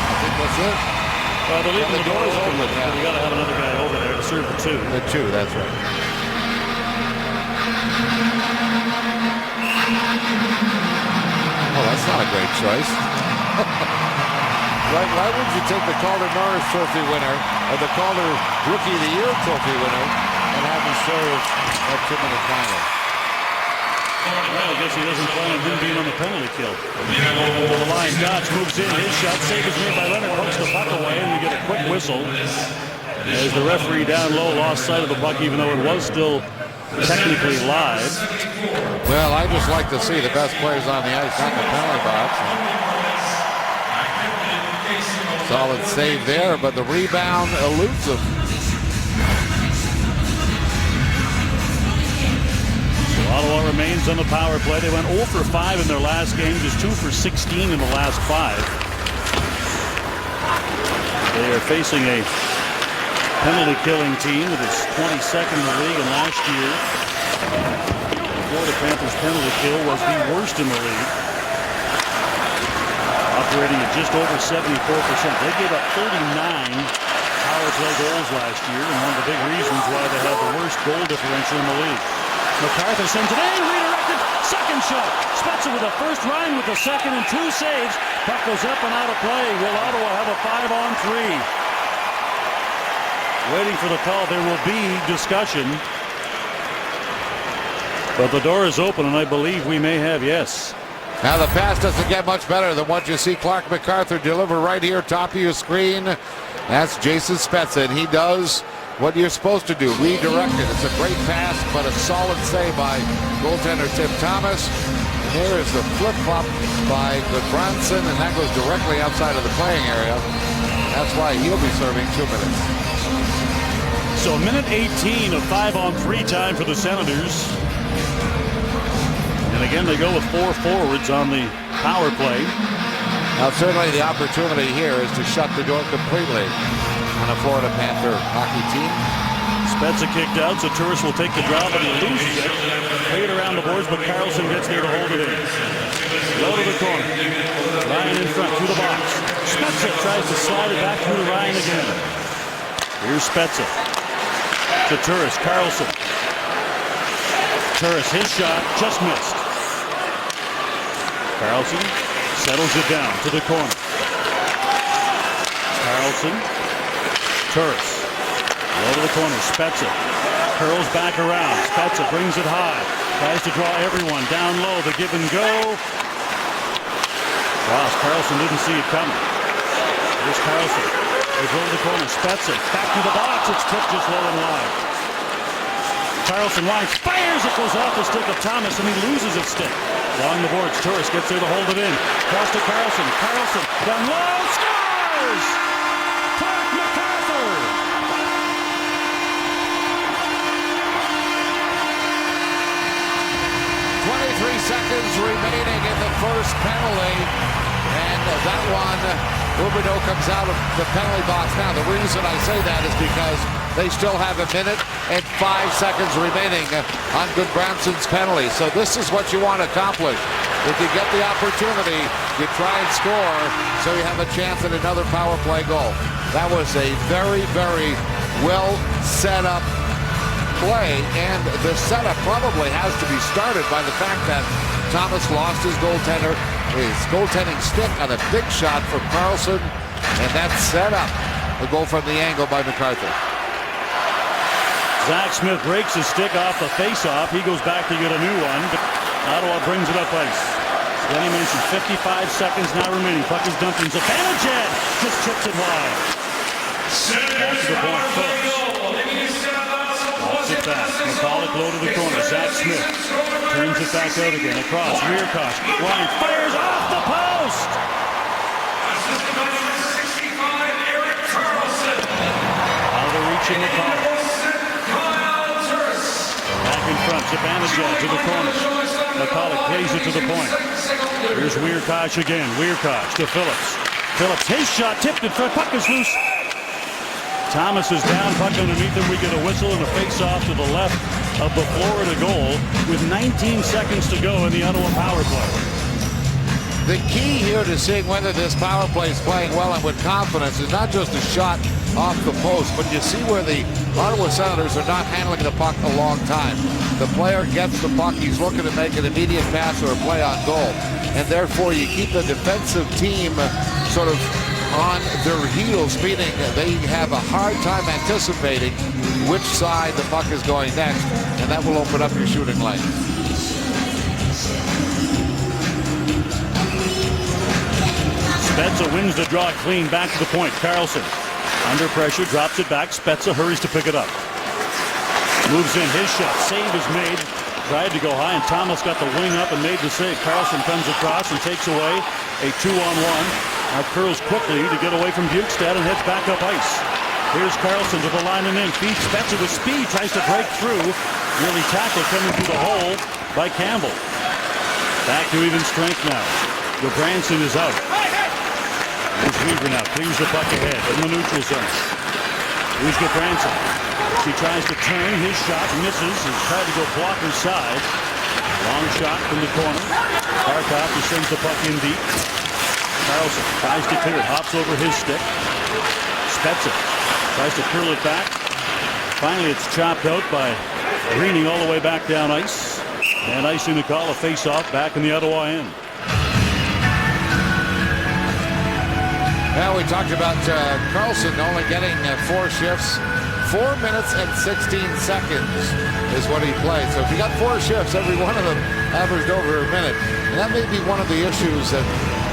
I think that's it. Well, they're leaving the the doors open, yeah. but you got to have another guy over there to serve the 2. The 2, that's right. Oh, that's not a great choice. Why would you take the Calder Norris Trophy winner or the Calder Rookie of the Year Trophy winner and have him serve that 2-minute final? Well, I guess he doesn't plan on him being on the penalty kill. The line, Dodge moves in, his shot, save is made by Leonard, pokes the puck away, and we get a quick whistle as the referee down low lost sight of the puck, even though it was still technically live. Well, I just like to see the best players on the ice, not the penalty box. Solid save there, but the rebound eludes him. Ottawa remains on the power play. They went 0 for 5 in their last game, just 2 for 16 in the last 5. They are facing a penalty-killing team that is 22nd in the league, and last year the Florida Panthers penalty kill was the worst in the league, operating at just over 74%. They gave up 39 power play goals last year, and one of the big reasons why they have the worst goal differential in the league. MacArthur sends it in, redirected, second shot. Spezza with the first, Ryan with the second, and 2 saves. Puck goes up and out of play. Will Ottawa have a 5-on-3? Waiting for the call. There will be discussion. But the door is open, and I believe we may have yes. Now the pass doesn't get much better than what you see Clark MacArthur deliver right here, top of your screen. That's Jason Spezza, and he does what you're supposed to do, redirect it. It's a great pass, but a solid save by goaltender Tim Thomas. And there is the flip-flop by Gudbranson, and that goes directly outside of the playing area. That's why he'll be serving 2 minutes. So minute 18 of 5-on-3 time for the Senators. And again, they go with 4 forwards on the power play. Now, certainly the opportunity here is to shut the door completely on a Florida Panther hockey team. Spezza kicked out, so Turris will take the draw, but he loses it. Played around the boards, but Carlson gets there to hold it in. Low to the corner. Ryan in front, through the box. Spezza tries to slide it back through to Ryan again. Here's Spezza. To Turris, Carlson. Turris, his shot, just missed. Carlson settles it down to the corner. Carlson. Turris. Low to the corner. Spezza curls back around. Spezza brings it high. Tries to draw everyone down low. The give and go. Ross Carlson didn't see it coming. Here's Carlson. Goes over the corner. Spezza back to the box. It's tipped just low and wide. Carlson lines, fires. It goes off the stick of Thomas, and he loses its stick. Along the boards. Turris gets there to hold it in. Cross to Carlson. Carlson down low. Scores! Clark MacArthur! 23 seconds remaining in the first penalty. And that one, Huberdeau comes out of the penalty box. Now, the reason I say that is because they still have 1 minute and 5 seconds remaining on Gudbranson's penalty. So this is what you want to accomplish. If you get the opportunity, you try and score so you have a chance at another power play goal. That was a very, very well set up play, and the setup probably has to be started by the fact that Thomas lost his goaltending stick on a big shot from Carlson, and that set up the goal from the angle by MacArthur. Zach Smith breaks his stick off the face-off. He goes back to get a new one. Ottawa brings it up ice. Then he mentioned 55 seconds now remaining. Puck is dumped in. Zibanejad just chips it wide. Back to the point. low to the corner. Zach Smith turns it back out again. Across. Weirkosh. Line fires off the post. Out of the reach in the corner. Back in front. Zibanejad to the corner. McCulloch plays it to the point. Here's Weirkosh again. Weirkosh to Phillips. Phillips, his shot tipped in front. Puck is loose. Thomas is down. Puck underneath him. We get a whistle and a face-off to the left of the Florida goal with 19 seconds to go in the Ottawa power play. The key here to seeing whether this power play is playing well and with confidence is not just a shot off the post, but you see where the Ottawa Senators are not handling the puck a long time. The player gets the puck, he's looking to make an immediate pass or a play on goal, and therefore you keep the defensive team sort of on their heels, meaning they have a hard time anticipating which side the puck is going next, and that will open up your shooting lane. Spezza wins the draw clean back to the point. Carlson under pressure, drops it back. Spezza hurries to pick it up. Moves in, his shot. Save is made. Tried to go high, and Thomas got the wing up and made the save. Carlson comes across and takes away a 2-on-1. Now curls quickly to get away from Bukestad and heads back up ice. Here's Carlson to the line and in. Feeds Spezza with speed. Tries to break through. Nearly tackled coming through the hole by Campbell. Back to even strength now. Gudbranson is out. Here's Weaver now. Clears the puck ahead in the neutral zone. Here's Gudbranson. He tries to turn. His shot misses. He's tried to go blocker's side. Long shot from the corner. Barkov just sends the puck in deep. Carlson tries to clear it. Hops over his stick. Spezza tries to curl it back. Finally, it's chopped out by Greening all the way back down ice. And icing to call a face-off back in the Ottawa end. Well, we talked about Carlson only getting 4 shifts. 4 minutes and 16 seconds is what he played. So if you got 4 shifts, every one of them averaged over a minute. And that may be one of the issues that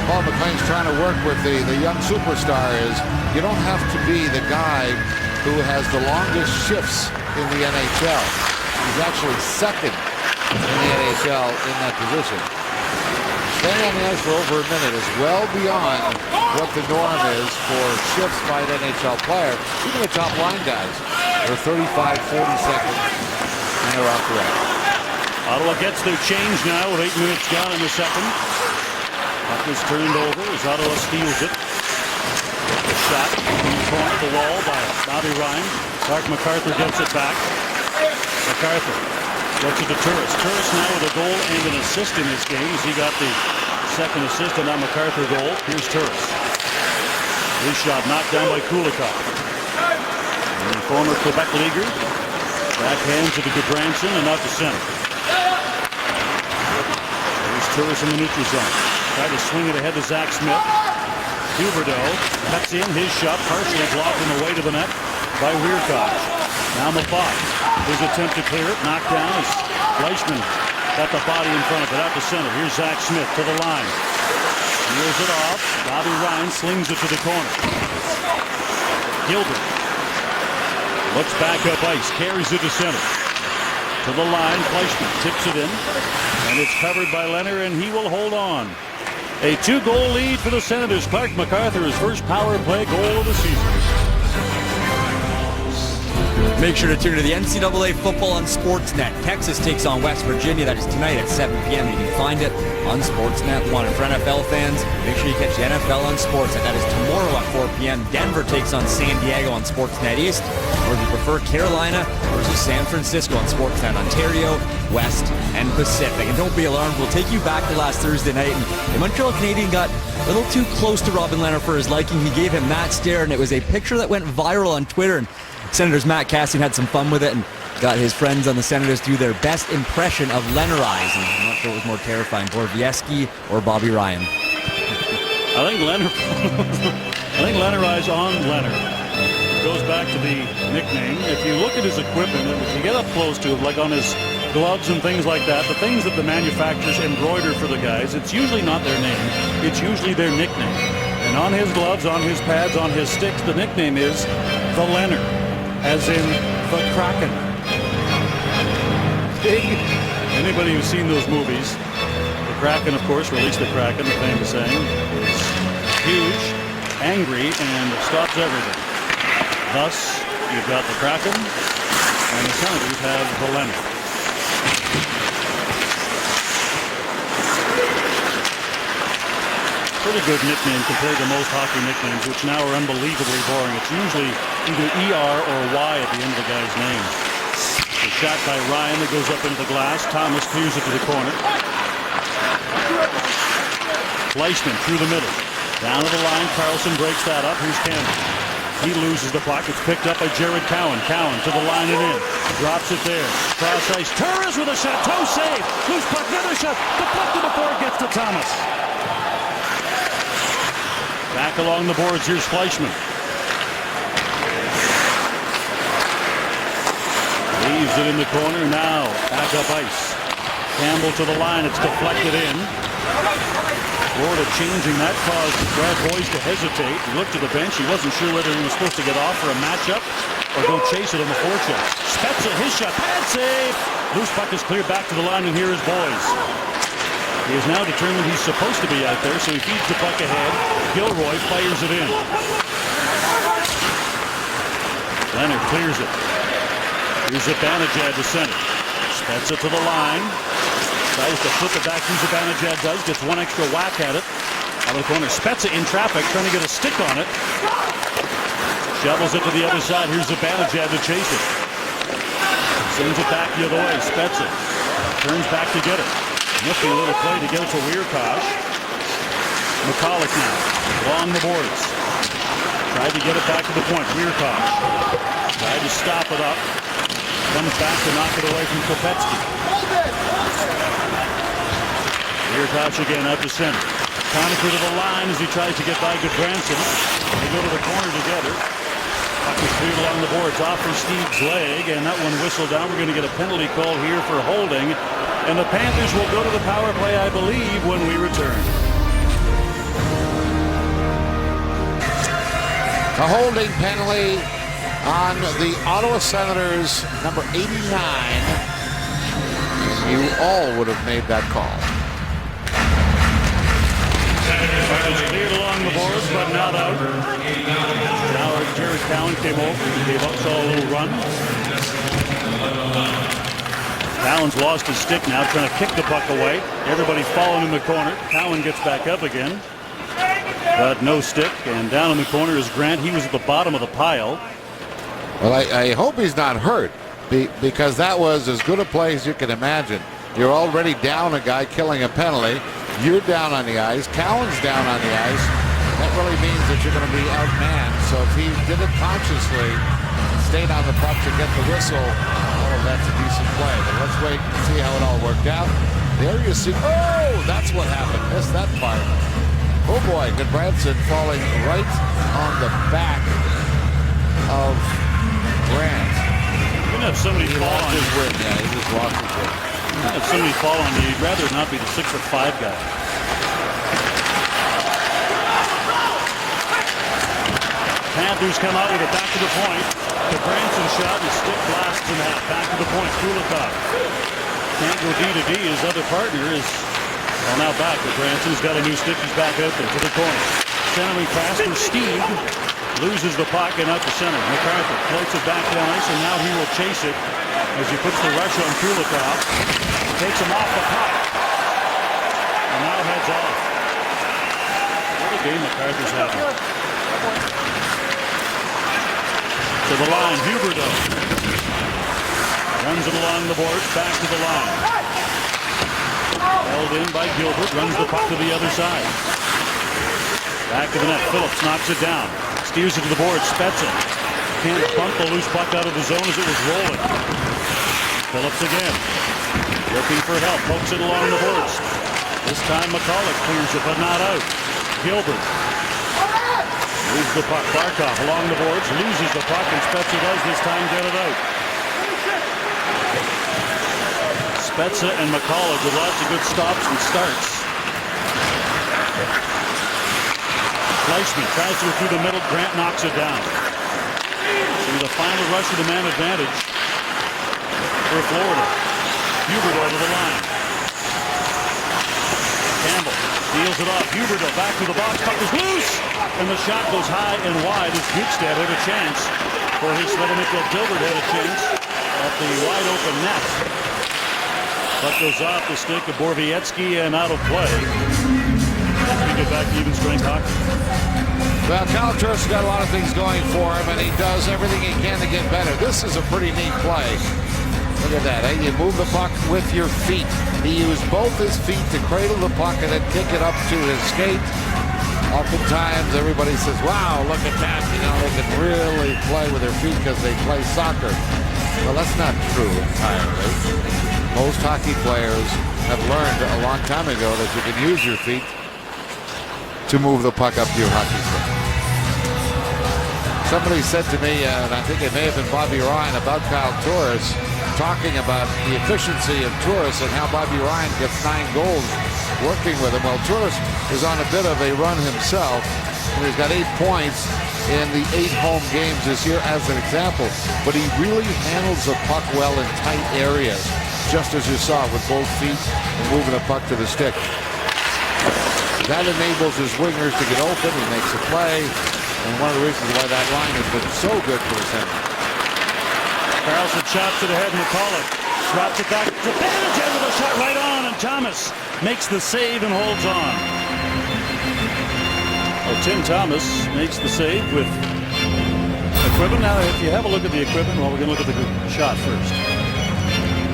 Paul McLean's trying to work with the young superstar is you don't have to be the guy who has the longest shifts in the NHL. He's actually second in the NHL in that position. Staying on the ice for over a minute is well beyond what the norm is for shifts by an NHL player. Even the top line guys are 35, 40 seconds, and they're off the rack. Ottawa gets their change now with 8 minutes gone in the second. Puck is turned over as Ottawa steals it. A shot in the corner of the wall by Bobby Ryan. Clark MacArthur gets it back. MacArthur gets it to Turris. Turris now with a goal and an assist in this game as he got the second assist on that MacArthur goal. Here's Turris. His shot knocked down by Kulikov. And the former Quebec leaguer backhands it to Gudbranson and out to center. Here's Turris in the neutral zone. Tried to swing it ahead to Zach Smith. Huberdeau cuts in. His shot partially blocked on the way to the net by Weirkosh. Now Mafat. His attempt to clear it. Knocked down as Fleischmann got the body in front of it out to center. Here's Zach Smith to the line. Reels it off. Bobby Ryan slings it to the corner. Gilbert looks back up ice. Carries it to center. To the line. Fleischmann tips it in. And it's covered by Leonard, and he will hold on. A 2-goal lead for the Senators. Clark MacArthur, his first power play goal of the season. Make sure to tune to the NCAA football on Sportsnet. Texas takes on West Virginia. That is tonight at 7 p.m. You can find it on Sportsnet 1. And for NFL fans, make sure you catch the NFL on Sportsnet. That is tomorrow at 4 p.m. Denver takes on San Diego on Sportsnet East. Or if you prefer, Carolina versus San Francisco on Sportsnet Ontario, West, and Pacific. And don't be alarmed, we'll take you back to last Thursday night. And the Montreal Canadian got a little too close to Robin Lehner for his liking. He gave him that stare, and it was a picture that went viral on Twitter. And Senators Matt Cassian had some fun with it and got his friends on the Senators to do their best impression of Lehner eyes. And I'm not sure what was more terrifying, Borowiecki or Bobby Ryan. I think Lehner eyes on Lehner. It goes back to the nickname. If you look at his equipment, if you get up close to it, like on his gloves and things like that, the things that the manufacturers embroider for the guys, it's usually not their name. It's usually their nickname. And on his gloves, on his pads, on his sticks, the nickname is the Lehner, as in the Kraken. big. Anybody who's seen those movies, the Kraken, of course, released the Kraken, the famous saying, is huge, angry, and stops everything. Thus, you've got the Kraken, and the Senators have the Leonard. Pretty good nickname compared to most hockey nicknames, which now are unbelievably boring. It's usually either ER or Y at the end of the guy's name. The shot by Ryan that goes up into the glass. Thomas clears it to the corner. Fleischmann through the middle. Down to the line. Carlson breaks that up. Here's Campbell. He loses the puck. It's picked up by Jared Cowan. Cowan to the line and in. Drops it there. Cross ice. Torres with a shot. Toe save. Loose puck. Another shot. Deflected before it gets to Thomas. Back along the boards. Here's Fleischmann. Leaves it in the corner. Now back up ice. Campbell to the line. It's deflected in. Florida changing. That caused Brad Boyes to hesitate. He looked at the bench. He wasn't sure whether he was supposed to get off for a matchup or go chase it on the forecheck. Spezza, his shot. Pad save. Loose puck is cleared back to the line, and here is Boyes. He is now determined he's supposed to be out there, so he feeds the puck ahead. Gilroy fires it in. Leonard clears it. Here's Zibanejad to center. Spezza to the line. Tries to flip it back. Zibanejad does. Gets one extra whack at it. Out of the corner. Spezza in traffic, trying to get a stick on it. Shovels it to the other side. Here's Zibanejad to chase it. Sends it back the other way. Spezza turns back to get it. Nifty little play to get it to Wierkosh. McCulloch now. Along the boards. Tried to get it back to the point. Wierkosh. Tried to stop it up. Comes back to knock it away from Kopetsky. Wierkosh again out to center. Conacher to the line as he tries to get by Goodbranson. They go to the corner together. Puck is cleared along the boards off for Steve's leg, and that one whistled down. We're going to get a penalty call here for holding. And the Panthers will go to the power play, I believe, when we return. A holding penalty on the Ottawa Senators, number 89. You all would have made that call. It's cleared along the boards, but not out. Now Jared Cowan came over. Gave up, saw a little run. Cowan's lost his stick now, trying to kick the puck away. Everybody following in the corner. Cowan gets back up again. But no stick, and down in the corner is Grant. He was at the bottom of the pile. Well, I hope he's not hurt, because that was as good a play as you can imagine. You're already down a guy killing a penalty. You're down on the ice. Cowan's down on the ice. That really means that you're going to be outmanned. So if he did it consciously and stayed on the puck to get the whistle, oh, that's a decent play. But let's wait and see how it all worked out. There you see. Oh, that's what happened. Missed that part. Oh boy, Goodbranson falling right on the back of Grant. You're going to have somebody fall on his win. Yeah, he just lost his win. If somebody fall on you, you'd rather not be the 6'5" guy. Panthers come out with it back to the point. Goodbranson shot and stick blasts in half. Back to the point. Kulikov can't go D to D. His other partner is now back. Goodbranson's got a new stick. He's back out there to the corner. Centering pass from Steve. Loses the puck and out to center. MacArthur floats it back down ice, and now he will chase it as he puts the rush on Kulikov. Takes him off the puck. And now heads off. What a game MacArthur's having. To the line, Huberdeau. Runs it along the boards, back to the line. Held in by Gilbert, runs the puck to the other side. Back to the net, Phillips knocks it down. Steers it to the board, Spezza. Can't bump the loose puck out of the zone as it was rolling. Phillips again. Looking for help, pokes it along the boards. This time McCulloch clears it, but not out. Gilbert moves the puck. Barkov along the boards, loses the puck, and Spezza does this time get it out. Spezza and McCulloch with lots of good stops and starts. Fleischmann tries to go through the middle. Grant knocks it down. So the final rush of the man advantage for Florida. Huberdeau to the line. Campbell deals it off. Huberdeau back to the box. Puck is loose. And the shot goes high and wide as Bjugstad had a chance. For his Svetlana Gilbert had a chance at the wide open net. Puck goes off the stick of Borowiecki and out of play. We get back to even strength hockey. Well, Kyle Turris has got a lot of things going for him, and he does everything he can to get better. This is a pretty neat play. Look at that. You move the puck with your feet. He used both his feet to cradle the puck and then kick it up to his skate. Oftentimes, everybody says, wow, look at that. You know, they can really play with their feet because they play soccer. Well, that's not true entirely. Most hockey players have learned a long time ago that you can use your feet to move the puck up your hockey stick. Somebody said to me, and I think it may have been Bobby Ryan, about Kyle Turris, talking about the efficiency of Turris and how Bobby Ryan gets 9 goals working with him. Well, Turris is on a bit of a run himself, and he's got 8 points in the 8 home games this year as an example. But he really handles the puck well in tight areas, just as you saw with both feet and moving the puck to the stick. That enables his wingers to get open. He makes a play. And one of the reasons why that line has been so good for the center. Karlsson chops it ahead. McCulloch drops it back. Advantage with a shot right on. And Thomas makes the save and holds on. Well, Tim Thomas makes the save with equipment. Now, if you have a look at the equipment, well, we're going to look at the shot first.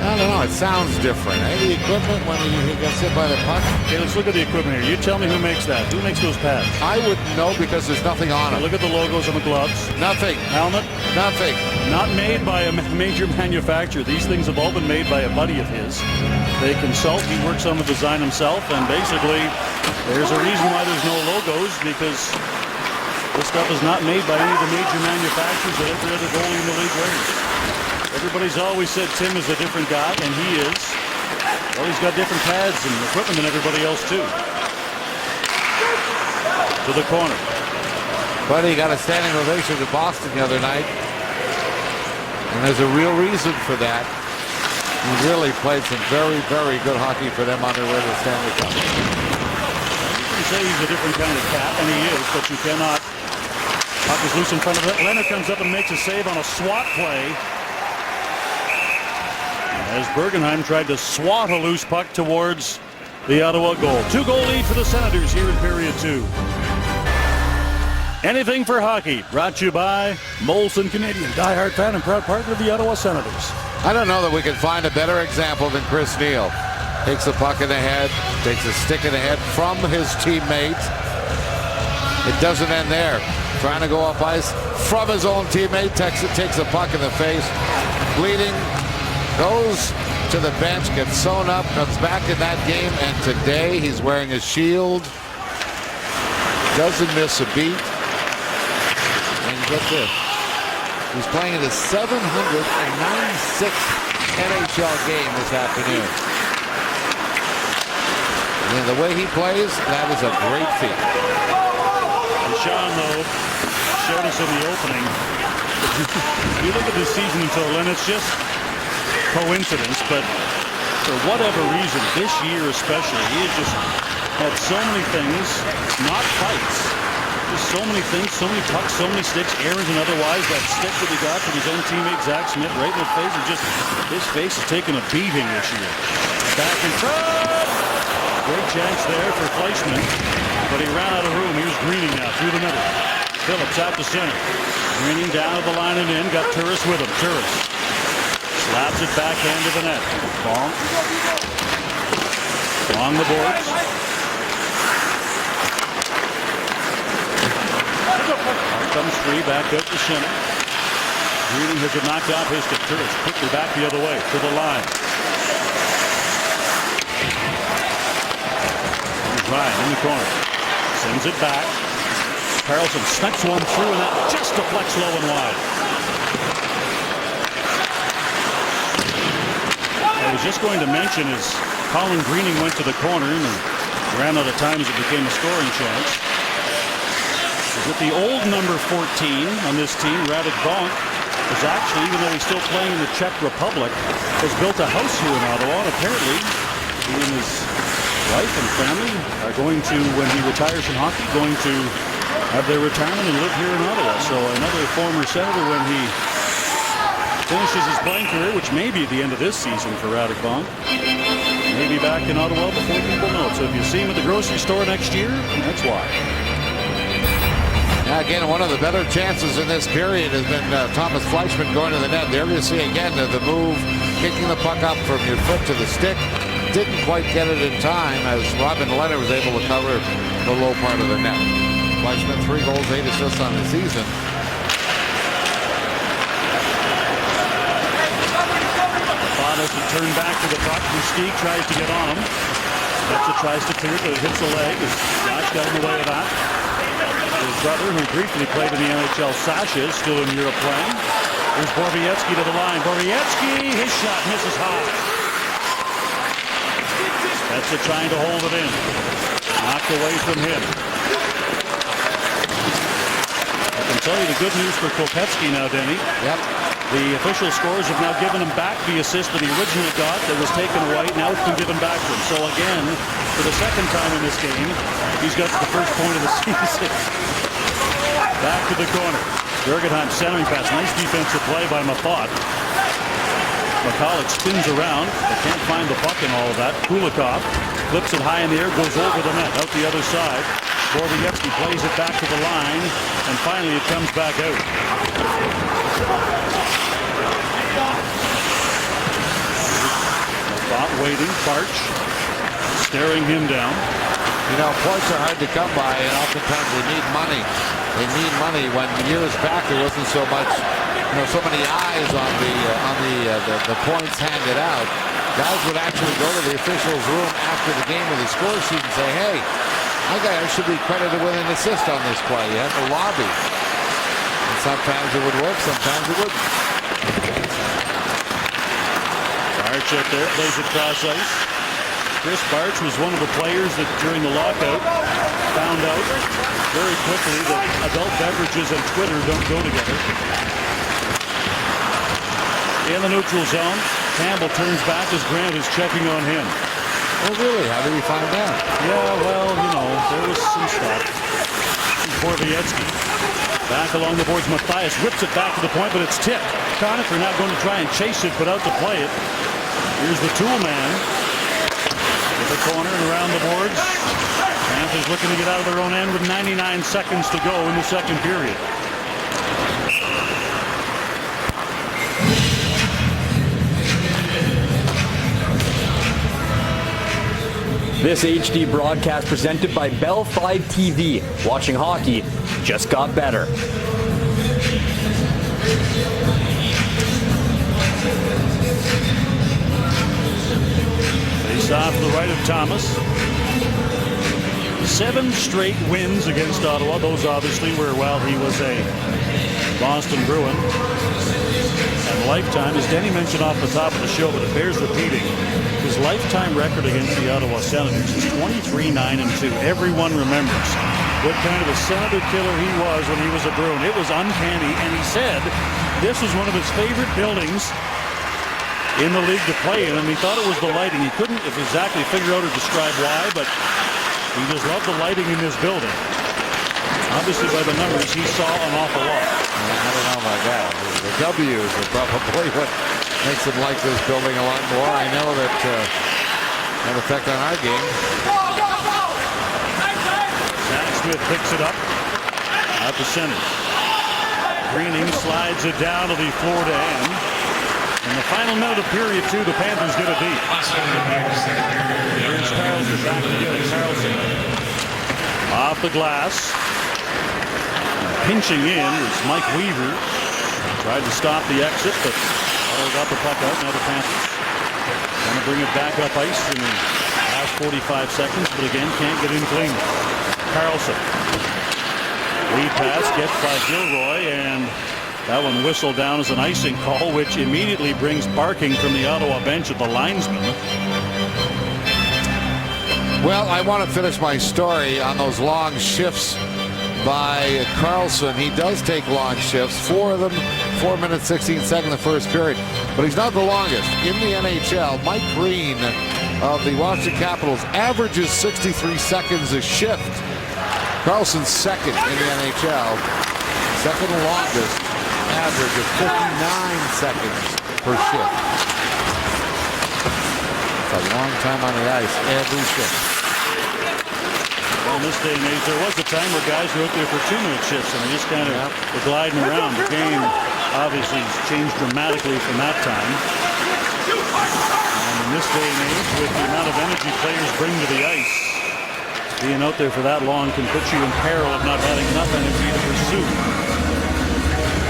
I don't know. It sounds different. The equipment when he gets hit by the puck. Okay, let's look at the equipment here. You tell me who makes that. Who makes those pads? I wouldn't know because there's nothing on it. Look at the logos on the gloves. Nothing. Helmet. Nothing. Not made by a major manufacturer. These things have all been made by a buddy of his. They consult. He works on the design himself. And basically, there's a reason why there's no logos, because this stuff is not made by any of the major manufacturers that every other goalie in the league wears. Everybody's always said Tim is a different guy, and he is. Well, he's got different pads and equipment than everybody else, too. To the corner. But he got a standing ovation to Boston the other night. And there's a real reason for that. He really played some very, very good hockey for them on their way to the Stanley Cup. You can say he's a different kind of cat, and he is, but you cannot. Puck is loose in front of it. Leonard comes up and makes a save on a swat play. As Bergenheim tried to swat a loose puck towards the Ottawa goal. 2-goal lead for the Senators here in period 2. Anything for hockey, brought to you by Molson Canadian, diehard fan and proud partner of the Ottawa Senators. I don't know that we can find a better example than Chris Neil. Takes the puck in the head, takes a stick in the head from his teammate. It doesn't end there. Trying to go up ice from his own teammate, takes a puck in the face, bleeding. Goes to the bench, gets sewn up, comes back in that game, and today he's wearing a shield. Doesn't miss a beat. And get this. He's playing in his 796th NHL game this afternoon. And the way he plays, that is a great feat. And Sean, though, showed us in the opening. You look at this season until then, it's just coincidence, but for whatever reason, this year especially, he has just had so many things, not fights, just so many things, so many pucks, so many sticks, errors and otherwise. That stick that he got from his own teammate Zach Smith right in the face, and just his face has taken a beating this year. Back in front, great chance there for Fleischmann, but he ran out of room. Here's Greening now through the middle. Phillips out to center. Greening down to the line and in, got Turris with him. Turris slaps it backhand to the net. Bonk. Along the boards. Here comes free, back out to center. Greening has it knocked off his stick. Turris quickly back the other way to the line. Here's Ryan in the corner. Sends it back. Karlsson snipes one through, and that just deflects low and wide. I was just going to mention as Colin Greening went to the corner and ran out of time as it became a scoring chance. With the old number 14 on this team, Radek Bonk, is actually, even though he's still playing in the Czech Republic, has built a house here in Ottawa. And apparently, he and his wife and family are going to, when he retires from hockey, going to have their retirement and live here in Ottawa. So another former Senator, when he finishes his playing career, which may be at the end of this season for Radek Bonk, may be back in Ottawa before people know it. So if you see him at the grocery store next year, that's why. Now again, one of the better chances in this period has been Thomas Fleischmann going to the net. There you see again the move, kicking the puck up from your foot to the stick. Didn't quite get it in time as Robin Leonard was able to cover the low part of the net. Fleischmann, 3 goals, 8 assists on the season. Fadas to turn back to the puck. Mystique tries to get on him. Spezza tries to clear, but it hits the leg. Josh got in the way of that. His brother, who briefly played in the NHL, Sasha, is still in Europe playing. Here's Borowiecki to the line. Borowiecki, his shot misses high. Spezza trying to hold it in. Knocked away from him. I can tell you the good news for Kopecky now, Denny. Yep. The official scores have now given him back the assist that he originally got that was taken away. Now it's been given back to him. So again, for the second time in this game, he's got the first point of the season. Back to the corner. Jurgenheim centering pass. Nice defensive play by Mafat. McCulloch spins around, but can't find the puck in all of that. Kulikov flips it high in the air, goes over the net, out the other side. Borowiecki plays it back to the line, and finally it comes back out. Mafat waiting, Barch staring him down. You know, points are hard to come by, and oftentimes they need money. They need money. When years back there wasn't so much, so many eyes on the points handed out. Guys would actually go to the officials' room after the game with a score sheet and say, "Hey, I should be credited with an assist on this play." You have to lobby. And sometimes it would work, sometimes it wouldn't. Barch out there, plays it cross ice. Chris Barch was one of the players that during the lockout found out very quickly that adult beverages and Twitter don't go together. In the neutral zone, Campbell turns back as Grant is checking on him. Oh, really? How did he find out? Yeah, well, there was some stuff. Borowiecki back along the boards. Matthias whips it back to the point, but it's tipped. Conacher now going to try and chase it, but out to play it. Here's the tool man. The corner and around the boards. Panthers looking to get out of their own end with 99 seconds to go in the second period. This HD broadcast presented by Bell 5 TV. Watching hockey just got better. Face off to the right of Thomas. 7 straight wins against Ottawa. Those obviously were while he was a Boston Bruin. And lifetime, as Denny mentioned off the top of the show, but it bears repeating, his lifetime record against the Ottawa Senators is 23-9-2. Everyone remembers what kind of a Senator killer he was when he was a Bruin. It was uncanny, and he said this was one of his favorite buildings in the league to play in, and he thought it was the lighting. He couldn't exactly figure out or describe why, but he just loved the lighting in this building. Obviously, by the numbers, he saw an awful lot. I don't know about that. The W's are probably what makes him like this building a lot more. I know that had effect on our game. Zach Smith picks it up out to center. Greening slides it down to the Florida end. In the final minute of period 2, the Panthers get a deep. Here's Carlson back to get it. Carlson off the glass. Pinching in is Mike Weaver. Tried to stop the exit, but got the puck out. Now the Panthers going to bring it back up ice in the last 45 seconds, but again, can't get in clean. Carlson. Lead pass gets by Gilroy, and that one whistled down as an icing call, which immediately brings barking from the Ottawa bench at the linesman. Well, I want to finish my story on those long shifts by Carlson. He does take long shifts, 4 of them 4 minutes, 16 seconds in the first period. But he's not the longest. In the NHL, Mike Green of the Washington Capitals averages 63 seconds a shift. Karlsson's second in the NHL. Second longest average of 59 seconds per shift. It's a long time on the ice every shift. Well, in this day and age, there was a time where guys were out there for 2-minute shifts and they just kind of were gliding around. The game obviously has changed dramatically from that time. And in this day and age, with the amount of energy players bring to the ice, being out there for that long can put you in peril of not having enough energy to pursue.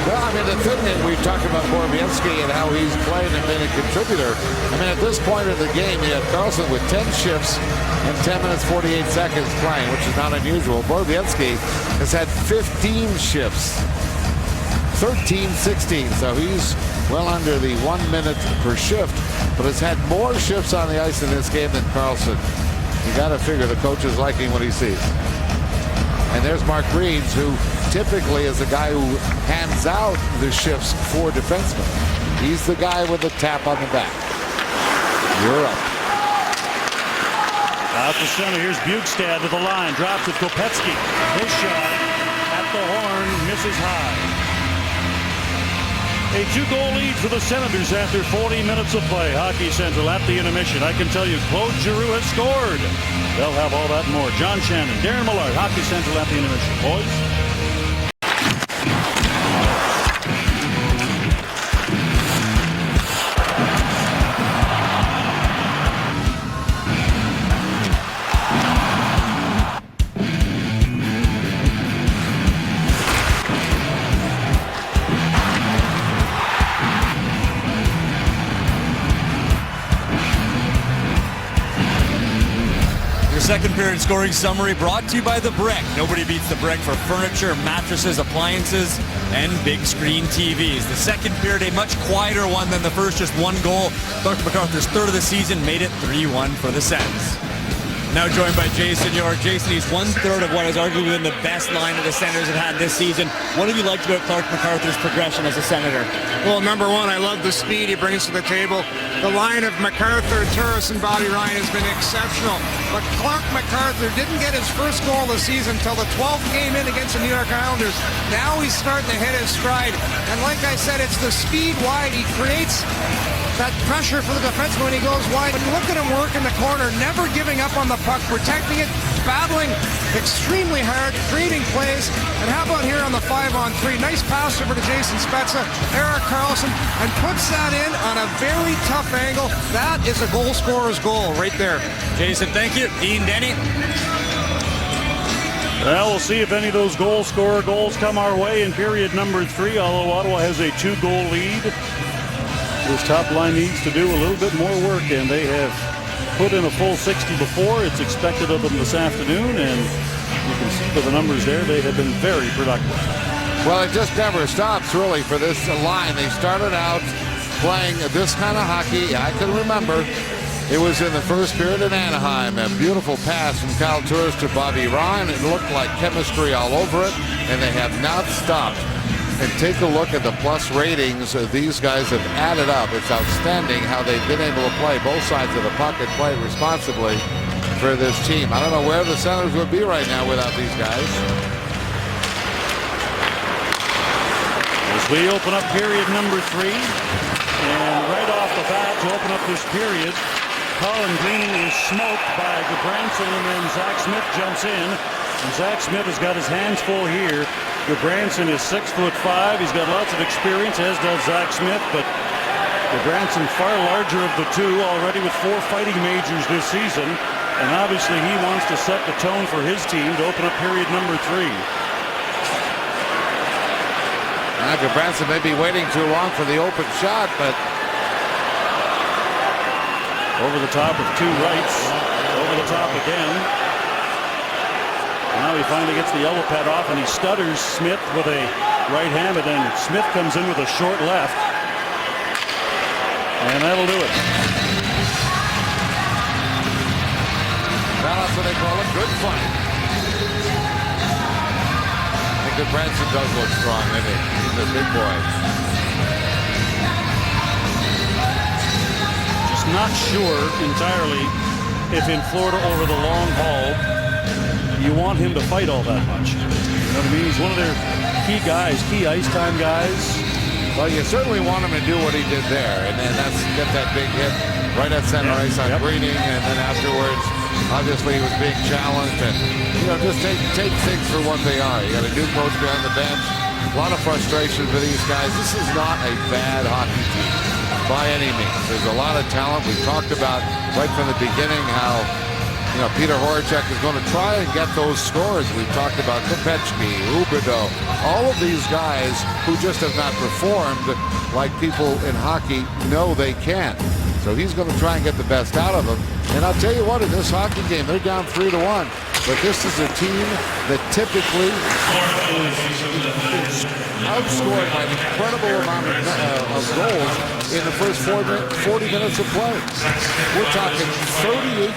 Well, I mean, the thing that we've talked about Borowiecki and how he's played and been a contributor. I mean, at this point in the game, you have Karlsson with 10 shifts and 10 minutes, 48 seconds playing, which is not unusual. Borowiecki has had 15 shifts, 13, 16. So he's well under the 1 minute per shift, but has had more shifts on the ice in this game than Karlsson. You got to figure the coach is liking what he sees. And there's Mark Reeves, who typically is the guy who hands out the shifts for defensemen. He's the guy with the tap on the back. You're up. Out to center, here's Bjugstad to the line, drops it, Kopecky. His shot at the horn, misses high. A 2-goal lead for the Senators after 40 minutes of play. Hockey Central at the intermission. I can tell you, Claude Giroux has scored. They'll have all that and more. John Shannon, Darren Millard, Hockey Central at the intermission. Boys. Second period scoring summary brought to you by The Brick. Nobody beats The Brick for furniture, mattresses, appliances, and big screen TVs. The second period, a much quieter one than the first, just 1 goal. Clark MacArthur's third of the season made it 3-1 for the Sens. Now joined by Jason York. Jason, he's 1/3 of what has arguably been the best line that the Senators have had this season. What have you liked about Clark MacArthur's progression as a Senator? Well, number one, I love the speed he brings to the table. The line of MacArthur, Turris, and Bobby Ryan has been exceptional. But Clark MacArthur didn't get his first goal of the season until the 12th game in against the New York Islanders. Now he's starting to hit his stride. And like I said, it's the speed wide. He creates that pressure for the defenseman when he goes wide. But look at him work in the corner, never giving up on the puck, protecting it, battling extremely hard, creating plays. And how about here on the 5-on-3? Nice pass over to Jason Spezza, Erik Karlsson, and puts that in on a very tough angle. That is a goal scorer's goal right there. Jason, thank you. Dean Denny. Well, we'll see if any of those goal scorer goals come our way in period number 3, although Ottawa has a 2-goal lead. This top line needs to do a little bit more work, and they have put in a full 60 before. It's expected of them this afternoon, and you can see by the numbers there, they have been very productive. Well, it just never stops, really, for this line. They started out playing this kind of hockey. I can remember it was in the first period in Anaheim. A beautiful pass from Kyle Turris to Bobby Ryan. It looked like chemistry all over it, and they have not stopped. And take a look at the plus ratings these guys have added up. It's outstanding how they've been able to play both sides of the puck and play responsibly for this team. I don't know where the Senators would be right now without these guys. As we open up period number 3, and right off the bat to open up this period, Colin Green is smoked by Gudbranson, and then Zach Smith jumps in. And Zach Smith has got his hands full here. Gudbranson is 6'5". He's got lots of experience, as does Zach Smith, but Gudbranson far larger of the two, already with 4 fighting majors this season. And obviously he wants to set the tone for his team to open up period number 3. Gudbranson may be waiting too long for the open shot, but over the top of 2 rights, over the top again. Now he finally gets the elbow pad off, and he stutters Smith with a right hand, and then Smith comes in with a short left. And that'll do it. Well, that's what they call a good fight. I think Gudbranson does look strong, doesn't he? He's a big boy. not sure entirely if in Florida over the long haul you want him to fight all that much. You know what I mean? He's one of their key guys, key ice time guys. Well, you certainly want him to do what he did there, and then that's get that big hit right at center ice on Greening, and then afterwards, obviously, he was being challenged, and just take things for what they are. You got a new coach behind the bench, a lot of frustration for these guys. This is not a bad hockey team by any means. There's a lot of talent. We talked about right from the beginning how Peter Horachek is going to try and get those scores. We've talked about Kopechki, Huberdeau, all of these guys who just have not performed like people in hockey know they can. So he's going to try and get the best out of them. And I'll tell you what, in this hockey game, they're down 3-1. But this is a team that typically is outscored by an incredible amount of goals in the first 40 minutes of play. We're talking 38-14.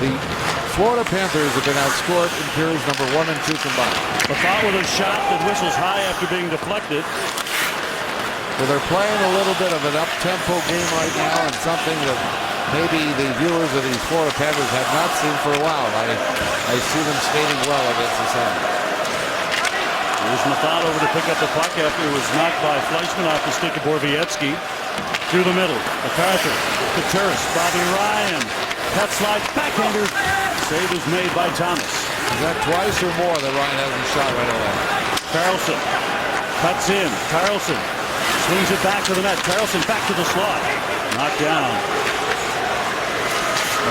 The Florida Panthers have been outscored in periods number 1 and 2 combined. The thought with a shot that whistles high after being deflected. So they're playing a little bit of an up-tempo game right now, and something that maybe the viewers of these Florida Panthers have not seen for a while. I see them skating well against the Sound. Here's Mathad over to pick up the puck after it was knocked by Fleischmann off the stick of Borowiecki. Through the middle, MacArthur, to Turris, Bobby Ryan. Cut slide, backhander. Save is made by Thomas. Is that twice or more that Ryan hasn't shot right away? Carlson cuts in. Carlson swings it back to the net. Carlson back to the slot. Knocked down.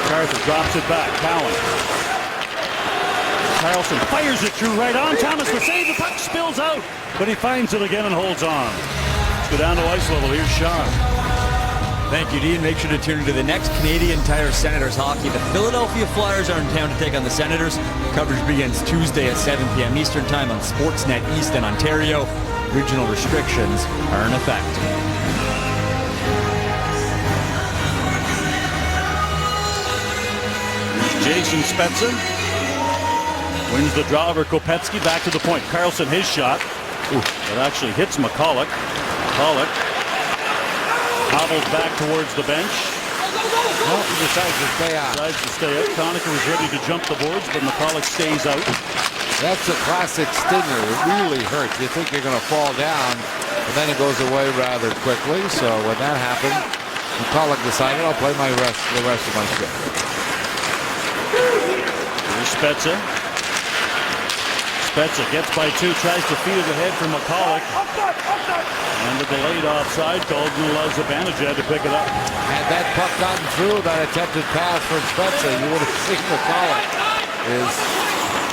MacArthur drops it back. Cowan. Carlson fires it through right on. Thomas the save. The puck spills out, but he finds it again and holds on. Let's go down to ice level. Here's Sean. Thank you, Dean. Make sure to tune into the next Canadian Tire Senators hockey. The Philadelphia Flyers are in town to take on the Senators. Coverage begins Tuesday at 7 p.m. Eastern Time on Sportsnet East in Ontario. Regional restrictions are in effect. Jason Spezza wins the draw over Kopechki. Back to the point. Carlson, his shot. It actually hits McCulloch. McCulloch hobbles back towards the bench. Well, he decides to stay out. Conacher was ready to jump the boards, but McCulloch stays out. That's a classic stinger. It really hurts. You think you're going to fall down, but then it goes away rather quickly. So when that happened, McCulloch decided, I'll play the rest of my shift. Here's Spezza. Spezza gets by 2, tries to feed it ahead for McCulloch. And the delayed offside called, and allows Zibanejad to pick it up. Had that puck gotten through that attempted pass from Spezza, you would have seen McCulloch is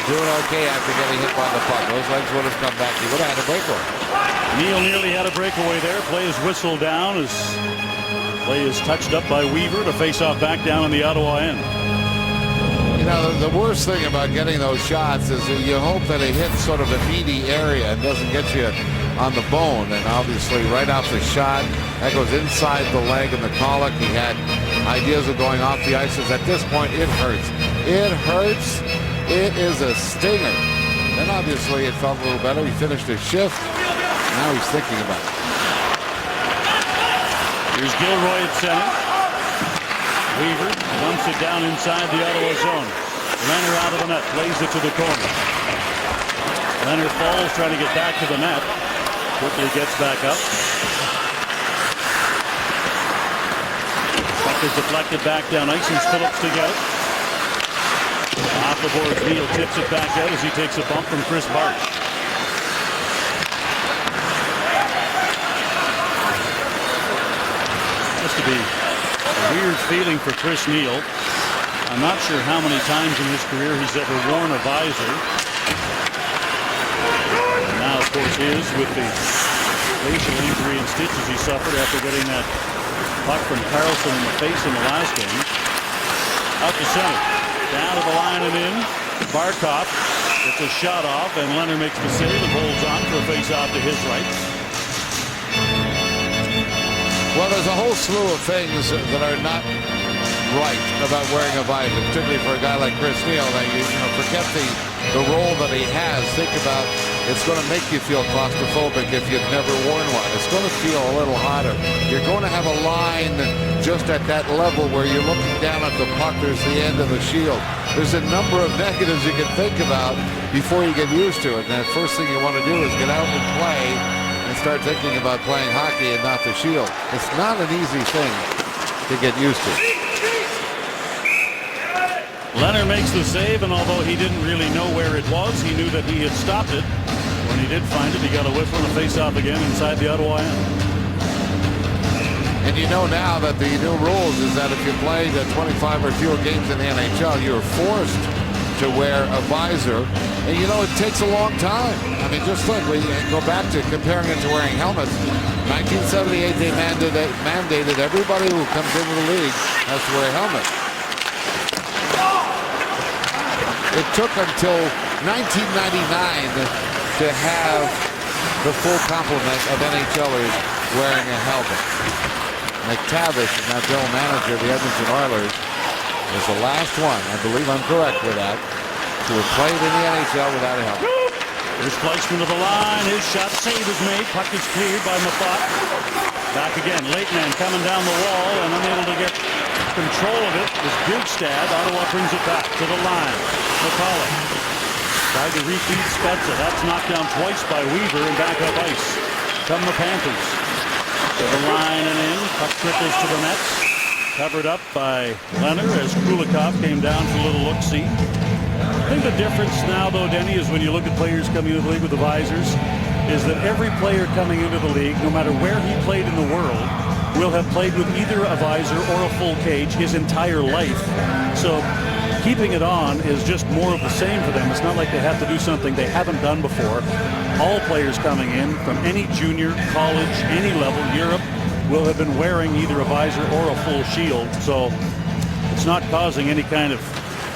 doing okay after getting hit by the puck. Those legs would have come back. He would have had a breakaway. Neal nearly had a breakaway there. Play is whistled down as play is touched up by Weaver to face off back down on the Ottawa end. You know, the worst thing about getting those shots is that you hope that it hits sort of a meaty area and doesn't get you on the bone. And obviously right off the shot, that goes inside the leg and the collar. He had ideas of going off the ice. At this point, it hurts. It hurts. It is a stinger. Then obviously it felt a little better. He finished his shift. Now he's thinking about it. Here's Gilroy at center. Weaver dumps it down inside the Ottawa zone. Leonard out of the net, plays it to the corner. Leonard falls trying to get back to the net. Quickly gets back up. Puck is deflected back down ice. Here's Phillips to get it. Off the boards, Neal tips it back out as he takes a bump from Chris Barch. Has to be a weird feeling for Chris Neal. I'm not sure how many times in his career he's ever worn a visor. And now, of course, is with the facial injury and stitches he suffered after getting that puck from Carlson in the face in the last game. Out to center. Down to the line and in. Barkov gets a shot off, and Leonard makes the save and holds on for a face-off to his right. Well, there's a whole slew of things that are not right about wearing a visor, particularly for a guy like Chris Neal. That you know, forget the role that he has. Think about It's going to make you feel claustrophobic if you've never worn one. It's going to feel a little hotter. You're going to have a line just at that level where you're looking down at the puck. There's the end of the shield. There's a number of negatives you can think about before you get used to it. And the first thing you want to do is get out and play and start thinking about playing hockey and not the shield. It's not an easy thing to get used to. Leonard makes the save, and although he didn't really know where it was, he knew that he had stopped it. When he did find it, he got a whiff on the face-off again inside the Ottawa end. And you know now that the new rules is that if you played 25 or fewer games in the NHL, you're forced to wear a visor. And you know, it takes a long time. I mean, just look, we go back to comparing it to wearing helmets. 1978, they mandated everybody who comes into the league has to wear a helmet. It took until 1999 to have the full complement of NHLers wearing a helmet. McTavish, now general manager of the Edmonton Oilers, was the last one, I believe I'm correct with that, to have played in the NHL without a helmet. Here's Fleischman to the line. His shot save is made. Puck is cleared by Mafat. Back again. Leitman coming down the wall and unable to get control of it. This Bjugstad. Ottawa brings it back to the line. McCauley tried to refeed Spezza. That's knocked down twice by Weaver, and back up ice come the Panthers. To the line and in. Puck trickles to the nets. Covered up by Leonard as Kulikov came down for a little look-see. I think the difference now, though, Denny, is when you look at players coming into the league with the visors, is that every player coming into the league, no matter where he played in the world, will have played with either a visor or a full cage his entire life. So keeping it on is just more of the same for them. It's not like they have to do something they haven't done before. All players coming in from any junior, college, any level, Europe, will have been wearing either a visor or a full shield. So it's not causing any kind of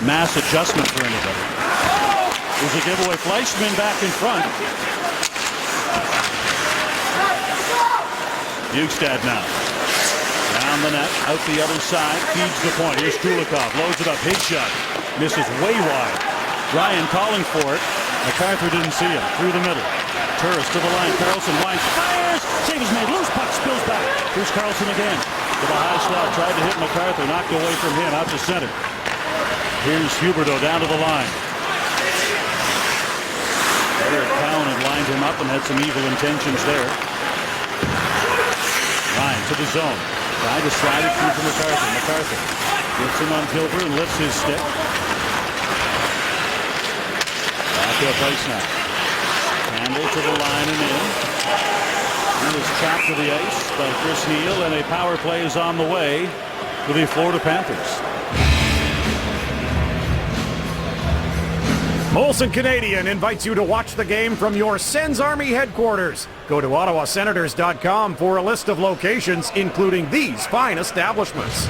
mass adjustment for anybody. There's a giveaway. Fleischman back in front. Bjugstad now. Down the net, out the other side, feeds the point. Here's Kulikov, loads it up, his shot. Misses way wide. Ryan calling for it. MacArthur didn't see him. Through the middle. Turris to the line. Carlson winds, fires! Save is made. Loose puck spills back. Here's Carlson again. To the high slot. Tried to hit MacArthur. Knocked away from him. Out to center. Here's Huberdeau down to the line. Eric Cowan had lined him up and had some evil intentions there. Ryan to the zone. Tried to slide it through to MacArthur. MacArthur gets him on Gilbert and lifts his stick. Back up ice now. Campbell to the line and in. And is trapped to the ice by Chris Neal, and a power play is on the way for the Florida Panthers. Molson Canadian invites you to watch the game from your Sens Army headquarters. Go to OttawaSenators.com for a list of locations, including these fine establishments.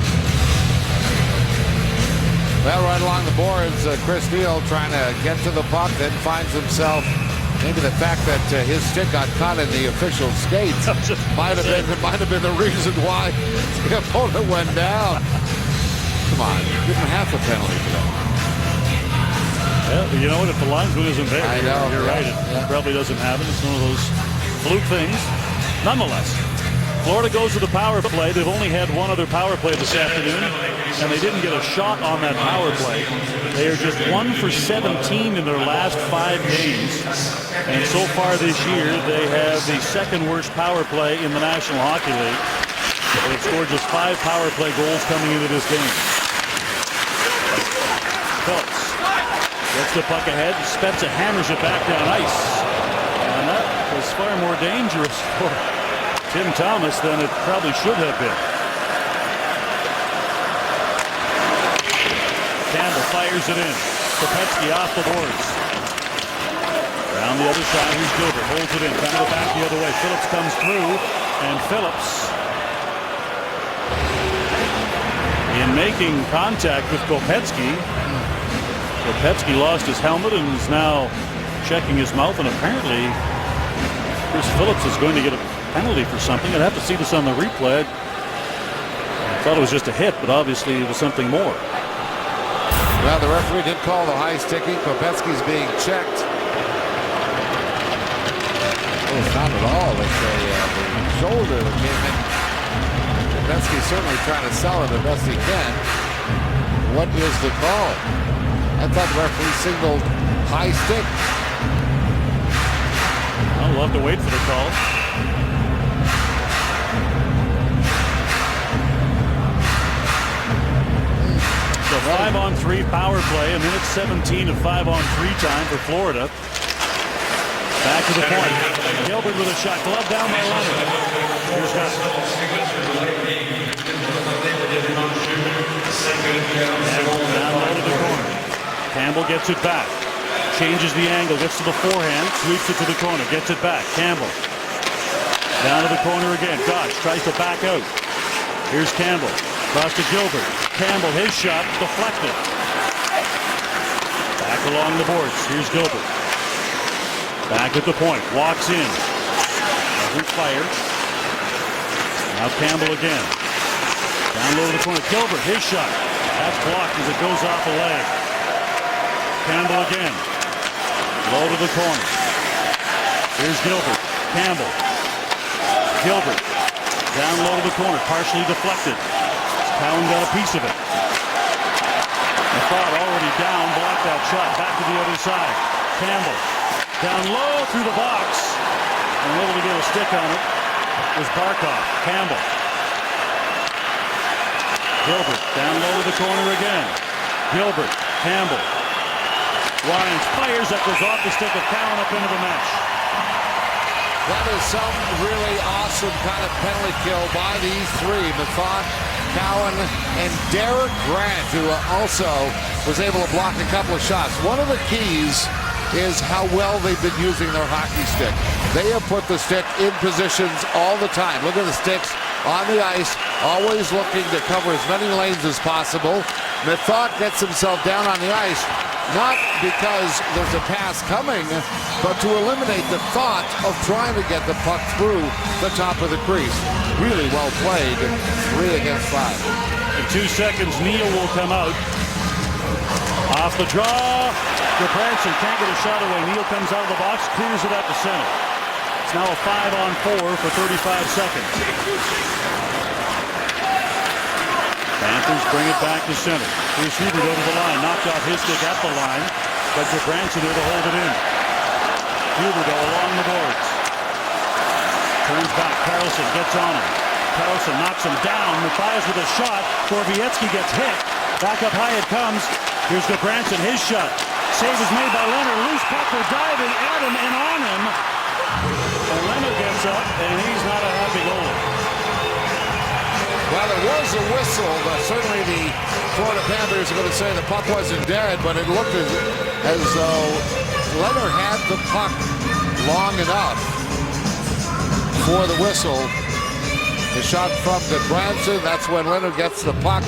Well, right along the boards, Chris Neal trying to get to the puck, then finds himself. Maybe the fact that his stick got caught in the official skates might have been the reason why the opponent went down. Come on, give him half a penalty for that. Yeah, you know what? If the linesman isn't there, I know. You're right. It probably doesn't happen. It's one of those fluke things. Nonetheless, Florida goes to the power play. They've only had one other power play this afternoon, and they didn't get a shot on that power play. They are just 1 for 17 in their last 5 games. And so far this year, they have the second worst power play in the National Hockey League. They've scored just 5 power play goals coming into this game. Phillips gets the puck ahead. Spezza hammers it back down ice. And that was far more dangerous for Tim Thomas than it probably should have been. Campbell fires it in. Kopetsky off the boards. Around the other side, here's Gilbert. Holds it in. Trying to go back the other way. Phillips comes through. And Phillips, in making contact with Kopetsky, lost his helmet and is now checking his mouth. And apparently, Chris Phillips is going to get a penalty for something. I'd have to see this on the replay. I thought it was just a hit, but obviously it was something more. Well, the referee did call the high sticking. Kopetsky's being checked. it's not at all. It's the shoulder that came in. Gretzky's certainly trying to sell it the best he can. What is the call? I thought the referee signaled high stick. I'll love to wait for the call. So 5-on-3 power play, a minute 17 of 5-on-3 time for Florida. Back to the point. Gilbert with a shot. Glove down by Leonard. Here's Huss. Down low to the corner. Campbell gets it back. Changes the angle. Gets to the forehand. Sweeps it to the corner. Gets it back. Campbell. Down to the corner again. Gosh tries to back out. Here's Campbell. Across to Gilbert. Campbell, his shot. Deflected. Back along the boards. Here's Gilbert. Back at the point, walks in. Doesn't fire. Now Campbell again. Down low to the corner. Gilbert, his shot. That's blocked as it goes off the leg. Campbell again. Low to the corner. Here's Gilbert. Campbell. Gilbert. Down low to the corner. Partially deflected. Cowan got a piece of it. Method already down. Blocked that shot. Back to the other side. Campbell. Down low through the box. And able to get a stick on it was Barkov. Campbell. Gilbert down low to the corner again. Gilbert. Campbell. Lyons fires. That goes off the stick of Cowan up into the mesh. That is some really awesome kind of penalty kill by these three. Method, Cowan, and Derek Grant, who also was able to block a couple of shots. One of the keys is how well they've been using their hockey stick. They have put the stick in positions all the time. Look at the sticks on the ice, always looking to cover as many lanes as possible. Method gets himself down on the ice, not because there's a pass coming, but to eliminate the thought of trying to get the puck through the top of the crease. Really well played, 3 against 5. In 2 seconds, Neal will come out. Off the draw. Branson can't get a shot away. Neal comes out of the box, clears it out to center. It's now a 5-on-4 for 35 seconds. Panthers bring it back to center. Here's Huberdeau to the line. Knocked off his stick at the line, but Branson there to hold it in. Huberdeau along the boards. Turns back. Carlson gets on him. Carlson knocks him down. Mathias with a shot. Borowiecki gets hit. Back up high it comes. Here's Branson, his shot. Save is made by Leonard. Loose puck, they're diving at him and on him. And Leonard gets up, and he's not a happy goalie. Well, there was a whistle. Certainly the Florida Panthers are going to say the puck wasn't dead, but it looked as though Leonard had the puck long enough for the whistle. The shot from Branson, that's when Leonard gets the puck.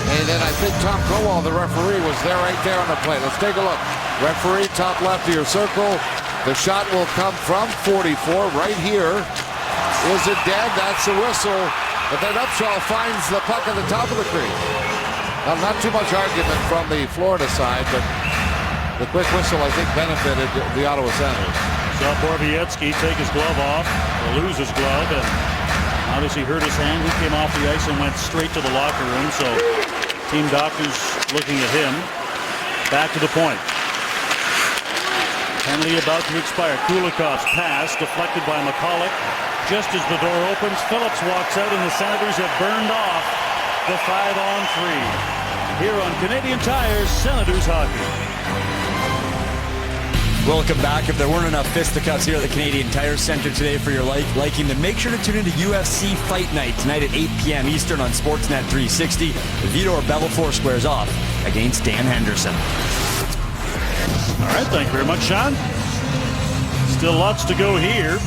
And then I think Tom Kowal, the referee, was there right there on the play. Let's take a look. Referee, top left of your circle. The shot will come from 44 right here. Is it dead? That's the whistle. But then Upshaw finds the puck at the top of the crease. Now, not too much argument from the Florida side, but the quick whistle, I think, benefited the Ottawa Senators. Saw Borowiecki take his glove off, or lose his glove, and obviously hurt his hand. He came off the ice and went straight to the locker room, so team doctors looking at him. Back to the point. Penalty about to expire. Kulikov's pass deflected by McCulloch. Just as the door opens, Phillips walks out and the Senators have burned off the 5-on-3. Here on Canadian Tires, Senators Hockey. Welcome back. If there weren't enough fisticuffs here at the Canadian Tire Center today for your liking, then make sure to tune into UFC Fight Night tonight at 8 p.m. Eastern on Sportsnet 360. Vitor Belfort squares off against Dan Henderson. All right, thank you very much, Sean. Still lots to go here.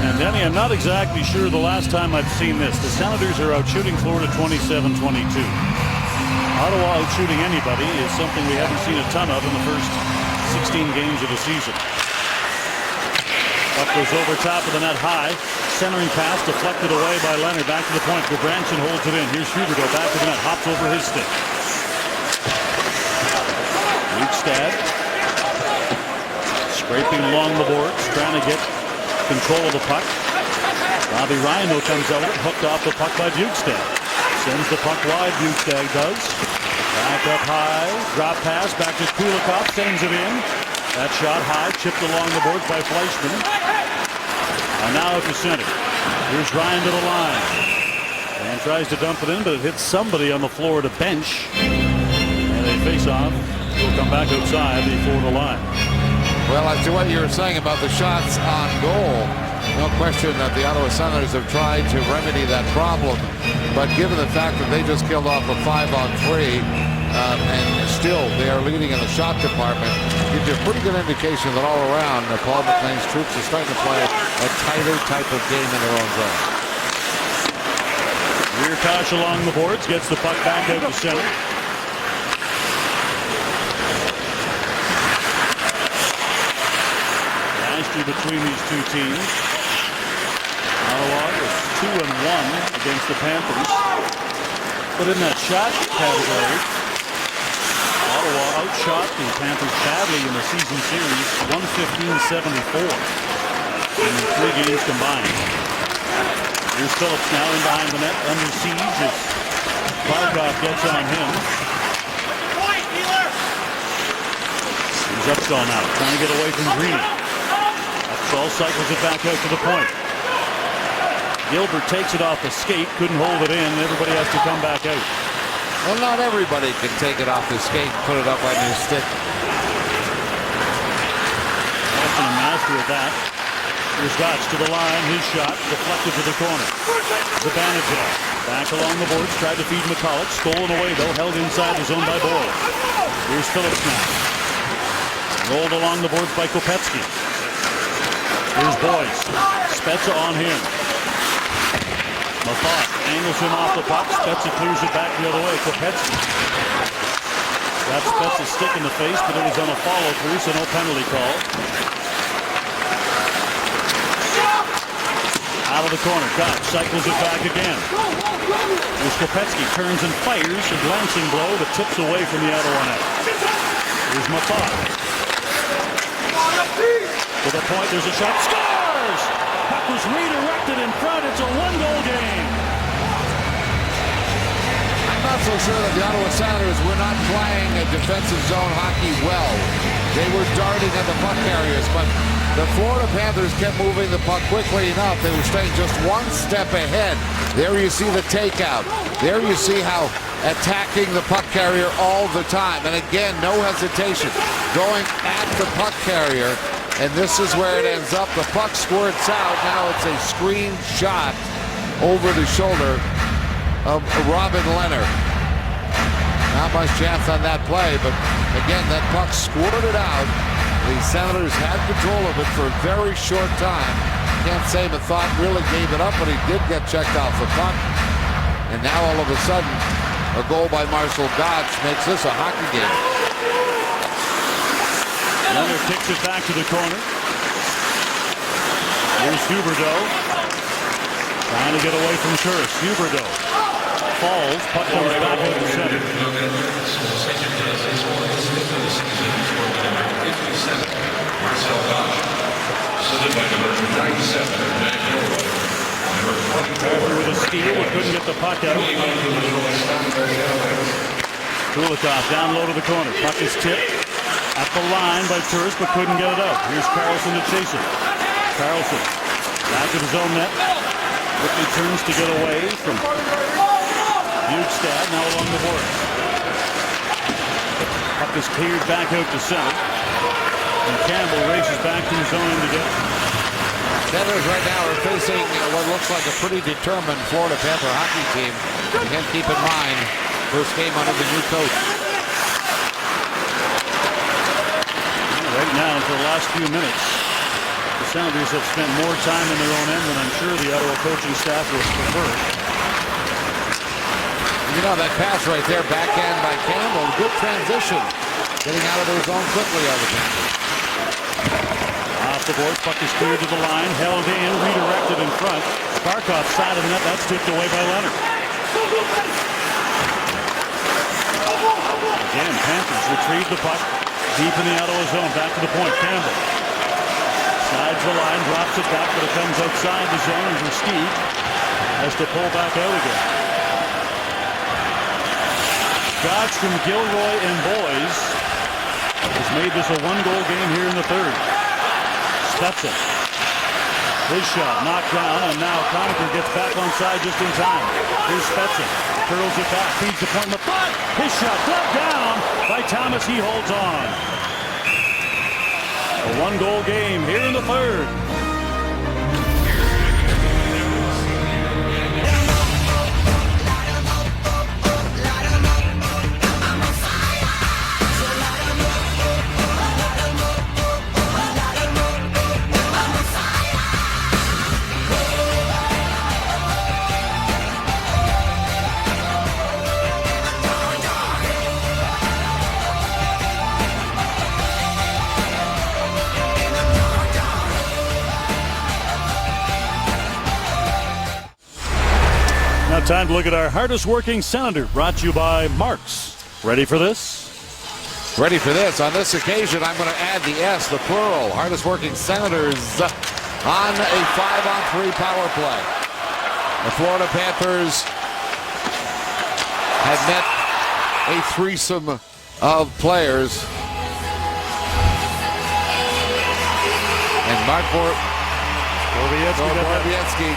And Denny, I'm not exactly sure the last time I've seen this. The Senators are out shooting Florida 27-22. Ottawa out shooting anybody is something we haven't seen a ton of in the first 16 games of the season. Puck goes over top of the net high. Centering pass deflected away by Leonard. Back to the point. Branson holds it in. Here's Huberdeau back to the net. Hops over his stick. Luke Stad scraping along the boards, trying to get control of the puck. Robbie Ryan, though, comes out with it, hooked off the puck by Bjugstad. Sends the puck wide, Bjugstad does. Back up high, drop pass, back to Kulikov, sends it in. That shot high, chipped along the boards by Fleischman. And now at the center. Here's Ryan to the line. And tries to dump it in, but it hits somebody on the Florida bench. And they face off. He'll come back outside the Florida line. Well, as to what you were saying about the shots on goal, no question that the Ottawa Senators have tried to remedy that problem. But given the fact that they just killed off a 5-on-3, and still they are leading in the shot department, gives you a pretty good indication that all around Paul McLean's troops are starting to play a tighter type of game in their own zone. Rear Tosh along the boards, gets the puck back out to center. Between these two teams. Ottawa is 2-1 against the Panthers. But in that shot category, Ottawa outshot the Panthers badly in the season series, 115-74 in 3 games combined. Here's Phillips now in behind the net, under siege as Barkov gets on him. Here's Upshaw now, trying to get away from Greene. Upshaw cycles it back out to the point. Gilbert takes it off the skate, couldn't hold it in. Everybody has to come back out. Well, not everybody can take it off the skate and put it up on your stick. Austin a master of that. Here's Gotch to the line. His shot deflected to the corner. Zibanejad back along the boards, tried to feed McCulloch. Stolen away though, held inside the zone by Boyle. Here's Phillips now. Rolled along the boards by Kopecky. Here's Boyce. Spezza on him. Mafat angles him off the puck. Spezza clears it back the other way. Kopecky got Spezza's stick in the face, but it was on a follow-through, so no penalty call. Out of the corner. Gotch cycles it back again. Here's Kopecky. Turns and fires. A glancing blow that tips away from the Ottawa net. Here's Mafat. To the point, there's a shot. Scores! Puck was redirected in front. It's a 1-goal game. I'm not so sure that the Ottawa Senators were not playing a defensive zone hockey well. They were darting at the puck carriers, but the Florida Panthers kept moving the puck quickly enough. They were staying just one step ahead. There you see the takeout. There you see how attacking the puck carrier all the time. And again, no hesitation. Going at the puck carrier. And this is where it ends up. The puck squirts out. Now it's a screen shot over the shoulder of Robin Leonard. Not much chance on that play, but again, that puck squirted out. The Senators had control of it for a very short time. Can't say Mafat really gave it up, but he did get checked off the puck. And now all of a sudden, a goal by Marcel Gotch makes this a hockey game. Leonard kicks it back to the corner. Here's Huberdeau. Trying to get away from Turris. Huberdeau falls. Puck comes back out to center. Over with a steal, but couldn't get the puck out. Kulikov down low to the corner. Puck is tipped. At the line by Turris, but couldn't get it out. Here's Carlson to chase it. Carlson back to the zone net. Quickly turns to get away from Bjugstad, now along the boards. Puck is cleared back out to center. And Campbell races back to his own to get it. Senators right now are facing what looks like a pretty determined Florida Panther hockey team. Again, keep in mind, first game under the new coach. Right now, for the last few minutes, the Senators have spent more time in their own end than I'm sure the Ottawa coaching staff would prefer. You know, that pass right there, backhand by Campbell, good transition. Getting out of their zone quickly on the Panthers. Off the board, puck is cleared to the line, held in, redirected in front. Barkov side of the net, that's tipped away by Leonard. Again, Panthers retrieve the puck. Deep in the Ottawa zone, back to the point. Campbell Slides the line, drops it back, but it comes outside the zone, and Versteeg has to pull back out again. Shots from Gilroy and Boys has made this a one-goal game here in the third. Spezza. His shot knocked down, and now Conacher gets back on side just in time. Here's Spezza. Curls it back, feeds the point, but his shot gloved down by Thomas. He holds on. A one-goal game here in the third. Now time to look at our hardest working Senator, brought to you by Marks. Ready for this? Ready for this. On this occasion, I'm going to add the S, the plural. Hardest working Senators on a 5-on-3 power play. The Florida Panthers had met a threesome of players. And Mark Borowiecki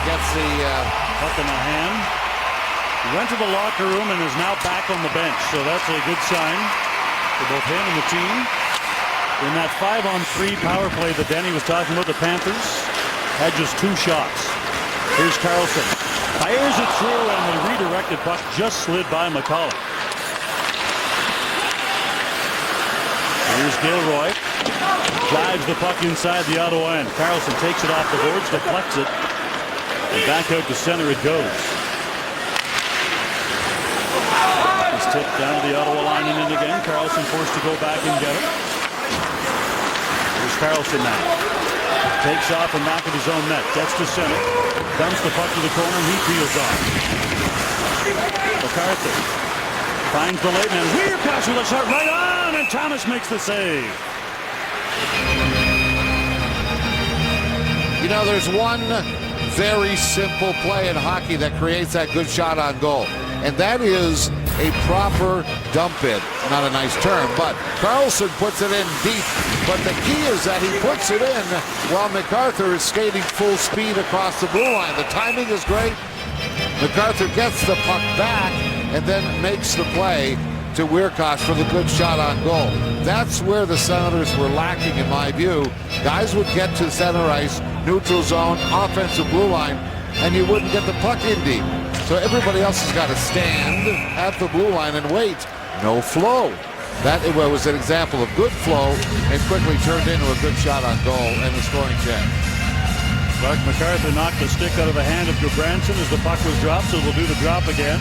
gets the puck in the hand. He went to the locker room and is now back on the bench, so that's a good sign for both him and the team. In that 5-on-3 power play that Danny was talking about, the Panthers had just 2 shots. Here's Carlson. Fires it through, and the redirected puck just slid by McCulloch. Here's Gilroy. Drives the puck inside the Ottawa end. Carlson takes it off the boards, deflects it, and back out to center it goes. It's tipped down to the Ottawa line and in again. Carlson forced to go back and get it. Here's Carlson now. Takes off and back of his own net. Gets to center. Dumps the puck to the corner and he peels off. MacArthur finds the late man. Weir pass with a shot right on, and Thomas makes the save. You know, there's one very simple play in hockey that creates that good shot on goal, and that is a proper dump in. Not a nice term, but Carlson puts it in deep. But the key is that he puts it in while MacArthur is skating full speed across the blue line. The timing is great. MacArthur gets the puck back and then makes the play to Wiercott for the good shot on goal. That's where the Senators were lacking, in my view. Guys would get to center ice, neutral zone, offensive blue line, and you wouldn't get the puck in deep. So everybody else has got to stand at the blue line and wait. No flow. That was an example of good flow and quickly turned into a good shot on goal and a scoring chance. Clark MacArthur knocked the stick out of the hand of Gudbranson as the puck was dropped, so we'll do the drop again.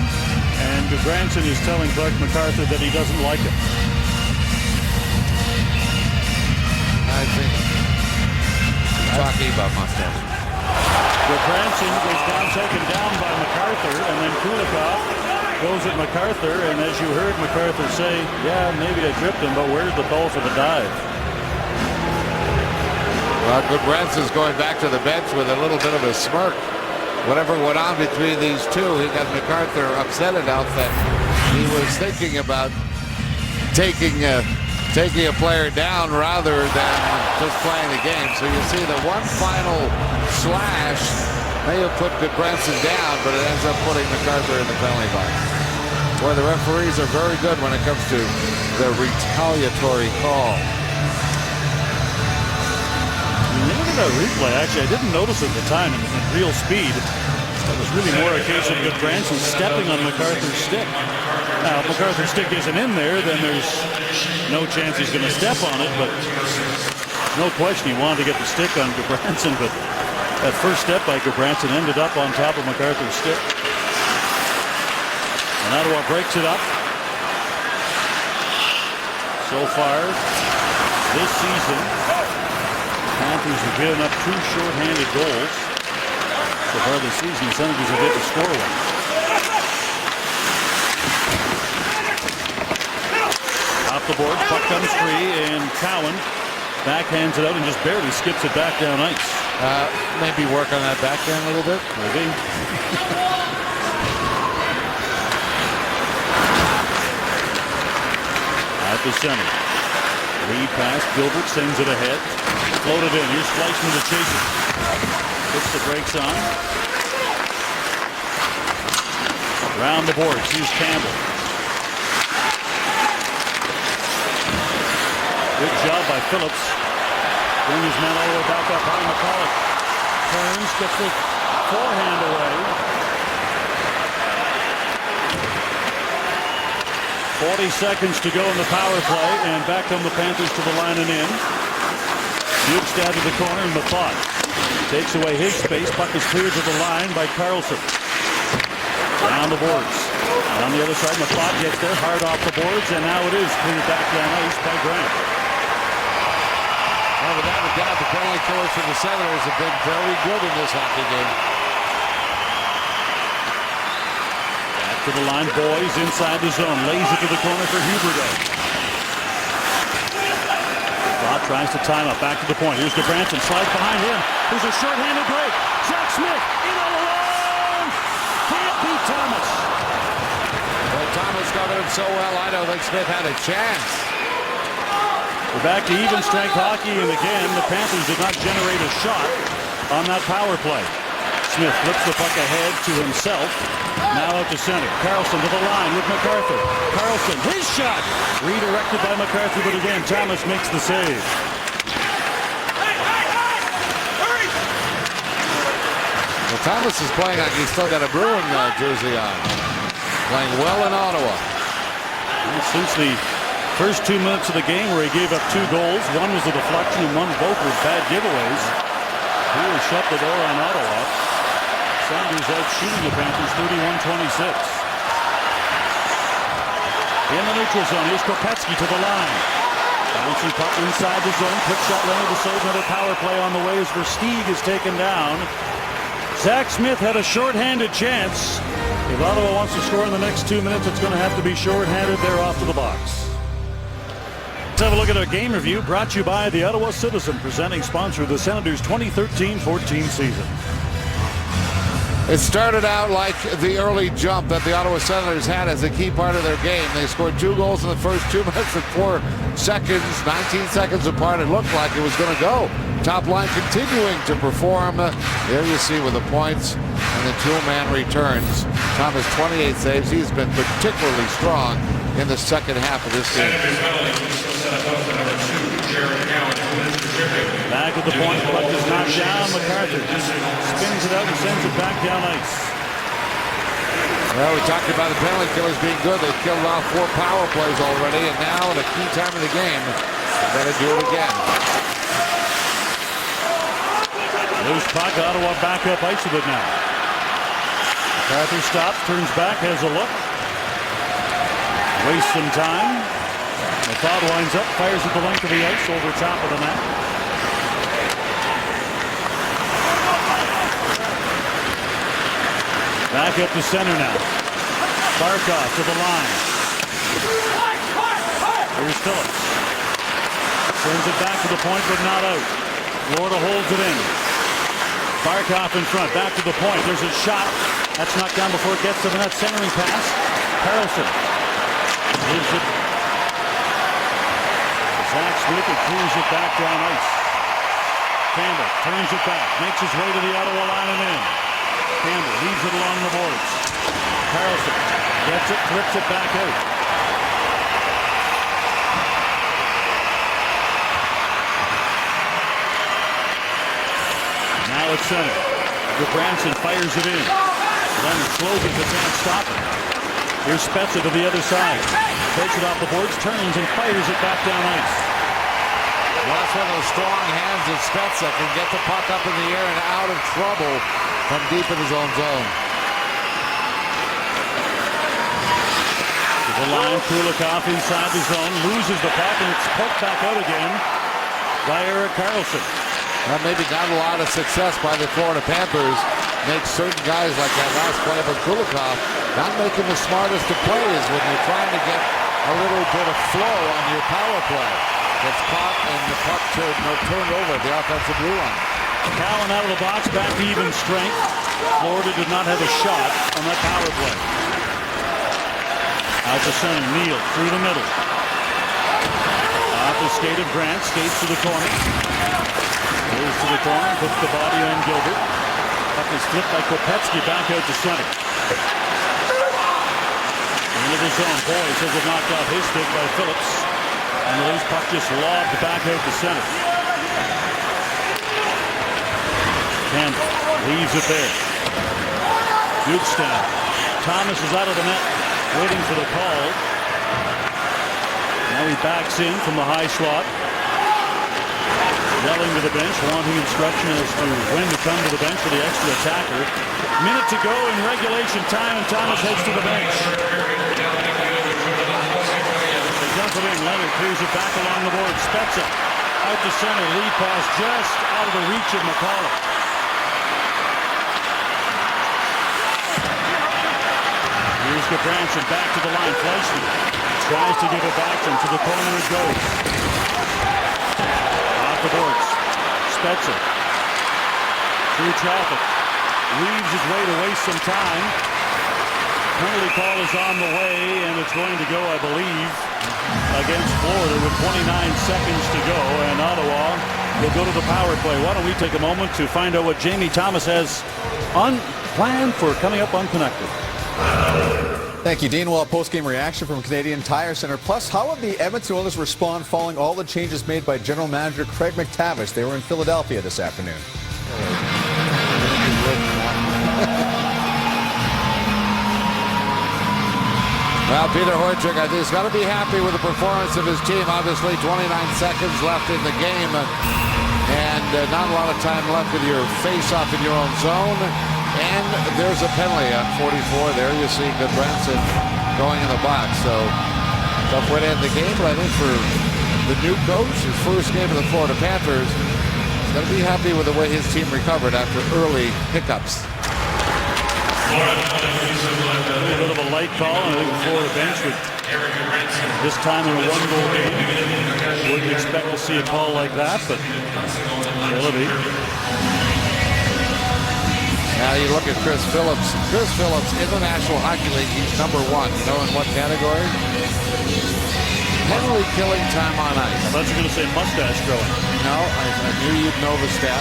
And Gudbranson is telling Clark MacArthur that he doesn't like it. I think he's talking about mustache. Gudbranson goes down, taken down by MacArthur, and then Kulikov goes at MacArthur, and as you heard MacArthur say, yeah, maybe I tripped him, but where's the call for the dive? Well, Gudbranson's going back to the bench with a little bit of a smirk. Whatever went on between these two, he got MacArthur upset enough that he was thinking about taking a player down rather than just playing the game. So you see the one final slash may have put Gudbranson down, but it ends up putting MacArthur in the penalty box. Boy, the referees are very good when it comes to the retaliatory call. Look at that replay. Actually, I didn't notice at the time in real speed. It was really more a case of Gudbranson stepping on MacArthur's stick. Now, if MacArthur's stick isn't in there, then there's no chance he's going to step on it, but no question he wanted to get the stick on Gudbranson, but that first step by Gudbranson ended up on top of MacArthur's stick. And Ottawa breaks it up. So far, this season, Panthers have given up 2 short-handed goals. So far this season, the Senators have yet to score one. Off the board, puck comes free, and Cowan Backhands it out and just barely skips it back down ice. Maybe work on that backhand a little bit. Maybe. At the center. Lead pass. Gilbert sends it ahead. Floated in. Here's Fleischman to chase it. Puts the brakes on. Around the boards. Here's Campbell. Good job by Phillips. Bring his man all the way back up high. McCulloch turns, gets the forehand away. 40 seconds to go in the power play, and back come the Panthers to the line and in. Bjugstad to the corner, and Method takes away his space. Puck is cleared to the line by Carlson. Down the boards. And on the other side, Method gets there, hard off the boards, and now it is cleared back down ice by Grant. Well, without a doubt, the penalty killers for the Senators have been very good in this hockey game. Back to the line, Boys inside the zone. Lays it to the corner for Huberdeau. Bob tries to time up. Back to the point. Here's DeBranson. Slides behind him. There's a short-handed break. Zach Smith in all alone. Can't beat Thomas. Well, Thomas covered him so well, I don't think Smith had a chance. We're back to even strength hockey, and again, the Panthers did not generate a shot on that power play. Smith flips the puck ahead to himself. Now out to center. Carlson to the line with MacArthur. Carlson, his shot! Redirected by MacArthur, but again, Thomas makes the save. Well, Thomas is playing like he's still got a Bruin jersey on. Playing well in Ottawa. And since the first 2 minutes of the game where he gave up 2 goals, one was a deflection and both were bad giveaways. He has shut the door on Ottawa. Sanders out shooting the Panthers 31-26. In the neutral zone, here's Kopecky to the line. Bouncing puck inside the zone. Quick shot, Leonard to save. Another power play on the way as Versteeg is taken down. Zach Smith had a shorthanded chance. If Ottawa wants to score in the next 2 minutes, it's going to have to be shorthanded. They're off to the box. Let's have a look at our game review brought to you by the Ottawa Citizen, presenting sponsor of the Senators 2013-14 season. It started out like the early jump that the Ottawa Senators had as a key part of their game. They scored 2 goals in the first 2 minutes and 4 seconds, 19 seconds apart. It looked like it was going to go. Top line continuing to perform. There you see with the points and the 2-man returns. Thomas 28 saves. He's been particularly strong in the second half of this game. Back at the point, puck is knocked down. MacArthur spins it out and sends it back down ice. Well, we talked about the penalty killers being good. They've killed off 4 power plays already, and now at a key time of the game, they've got to do it again. Loose puck, Ottawa back up ice with it now. MacArthur stops, turns back, has a look. Wastes some time. Method winds up, fires at the length of the ice over top of the net. Back up to center now. Barkov to the line. Here's Phillips. Sends it back to the point, but not out. Florida holds it in. Barkov in front, back to the point. There's a shot. That's knocked down before it gets to the net. Centering pass. Carlson. Gives it. Zach Smith and clears it back down ice. Campbell turns it back. Makes his way to the Ottawa line and in. Campbell leaves it along the boards. Carlson gets it, flips it back out. Now it's center. DeBranson fires it in. Leonard slows it but can't stop it. Here's Spezza to the other side. Takes it off the boards, turns and fires it back down ice. Well, that's one of those strong hands of Spezza. Can get the puck up in the air and out of trouble from deep in his own zone. To the line, Kulikov inside the zone, loses the puck, and it's poked back out again by Erik Karlsson. Well, maybe not a lot of success by the Florida Panthers. Makes certain guys like that last play, but Kulikov not making the smartest of plays when you're trying to get a little bit of flow on your power play. Gets caught and the puck turned over at the offensive blue line. Callan out of the box, back to even strength. Florida did not have a shot on that power play. Out to center, Neal through the middle. Off the skate of Grant, skates to the corner. Goes to the corner, puts the body on Gilbert. Puck is flipped by Kopetsky back out to center. Into the zone, Boyes has it knocked off his stick by Phillips. And the loose puck just lobbed back out to center. Kemp leaves it there. Gutstein. Thomas is out of the net, waiting for the call. Now he backs in from the high slot. Yelling to the bench, wanting instruction as to when to come to the bench for the extra attacker. Minute to go in regulation time, and Thomas heads to the bench. They dump it in. Leonard clears it back along the board. Spezza out to center. Lead pass just out of the reach of McCullough. Here's Gudbranson back to the line. Fleischman tries to give it back to him. To the corner it goes. Off the boards. Spezza through traffic. Weaves his way to waste some time. Penalty call is on the way, and it's going to go, I believe, against Florida with 29 seconds to go. And Ottawa will go to the power play. Why don't we take a moment to find out what Jamie Thomas has planned for coming up on Connected. Thank you, Dean. We'll have post-game reaction from Canadian Tire Center. Plus, how will the Edmonton Oilers respond following all the changes made by General Manager Craig McTavish? They were in Philadelphia this afternoon. Well, Peter Horchuk, I think, has got to be happy with the performance of his team. Obviously, 29 seconds left in the game, and not a lot of time left with your face-off in your own zone. And there's a penalty on 44. There you see Gudbranson going in the box. So tough way to end the game, but I think for the new coach, his first game of the Florida Panthers, he's going to be happy with the way his team recovered after early hiccups. A little bit of a light call, and I think the Florida bench would, this time in a one-goal game, wouldn't expect to see a call like that, but will it be? Now you look at Chris Phillips. Chris Phillips in the National Hockey League, he's number one. You know in what category? Penalty killing time on ice. I thought you were going to say mustache growing. No, I knew you'd know the stat.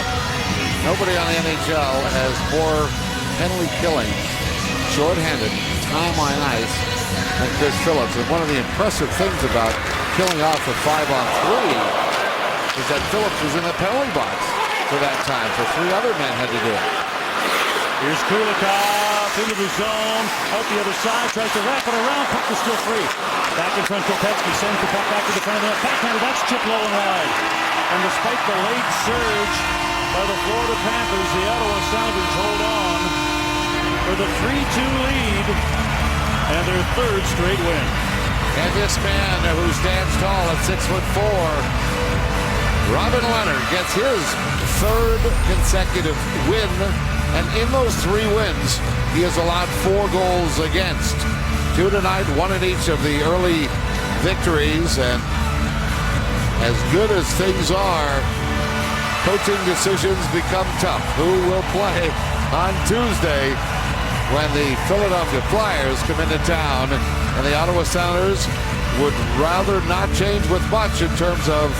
Nobody on the NHL has more penalty killing, shorthanded, time on ice than Chris Phillips. And one of the impressive things about killing off a 5-on-3 is that Phillips was in the penalty box for that time, so 3 other men had to do it. Here's Kulikov into the zone, out the other side, tries to wrap it around, puck is still free. Back in front, Kopetsky sends the puck back to the front of the net. Backhander, that's chipped low and wide. And despite the late surge by the Florida Panthers, the Ottawa Senators hold on for the 3-2 lead and their 3rd straight win. And this man who stands tall at 6'4", Robin Leonard gets his 3rd consecutive win. And in those 3 wins, he has allowed 4 goals against. 2 tonight, 1 in each of the early victories. And as good as things are, coaching decisions become tough. Who will play on Tuesday when the Philadelphia Flyers come into town? And the Ottawa Senators would rather not change with much in terms of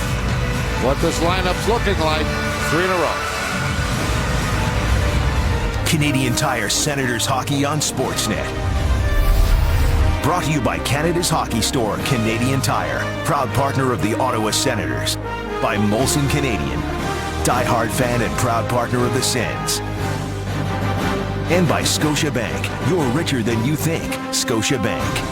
what this lineup's looking like. 3 in a row. Canadian Tire Senators Hockey on Sportsnet. Brought to you by Canada's Hockey Store, Canadian Tire, proud partner of the Ottawa Senators. By Molson Canadian, diehard fan and proud partner of the Sens. And by Scotiabank, you're richer than you think. Scotiabank.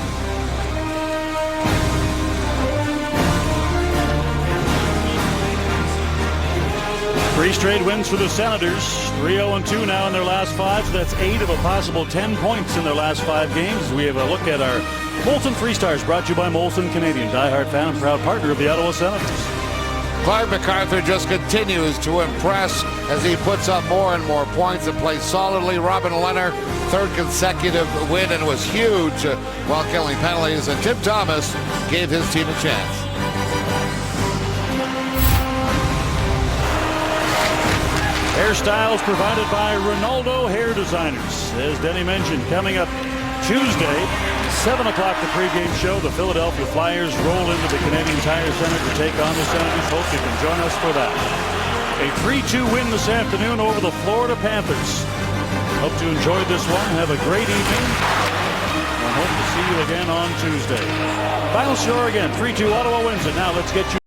3 straight wins for the Senators. 3-0-2 now in their last 5. So that's 8 of a possible 10 points in their last 5 games. We have a look at our Molson 3 Stars, brought to you by Molson Canadian, diehard fan and proud partner of the Ottawa Senators. Clive MacArthur just continues to impress as he puts up more and more points and plays solidly. Robin Leonard, 3rd consecutive win, and was huge while killing penalties. And Tim Thomas gave his team a chance. Hairstyles provided by Ronaldo Hair Designers. As Denny mentioned, coming up Tuesday, 7 o'clock, the pregame show. The Philadelphia Flyers roll into the Canadian Tire Center to take on the Senators. Hope you can join us for that. A 3-2 win this afternoon over the Florida Panthers. Hope you enjoyed this one. Have a great evening. And hope to see you again on Tuesday. Final score again, 3-2 Ottawa wins it. Now let's get you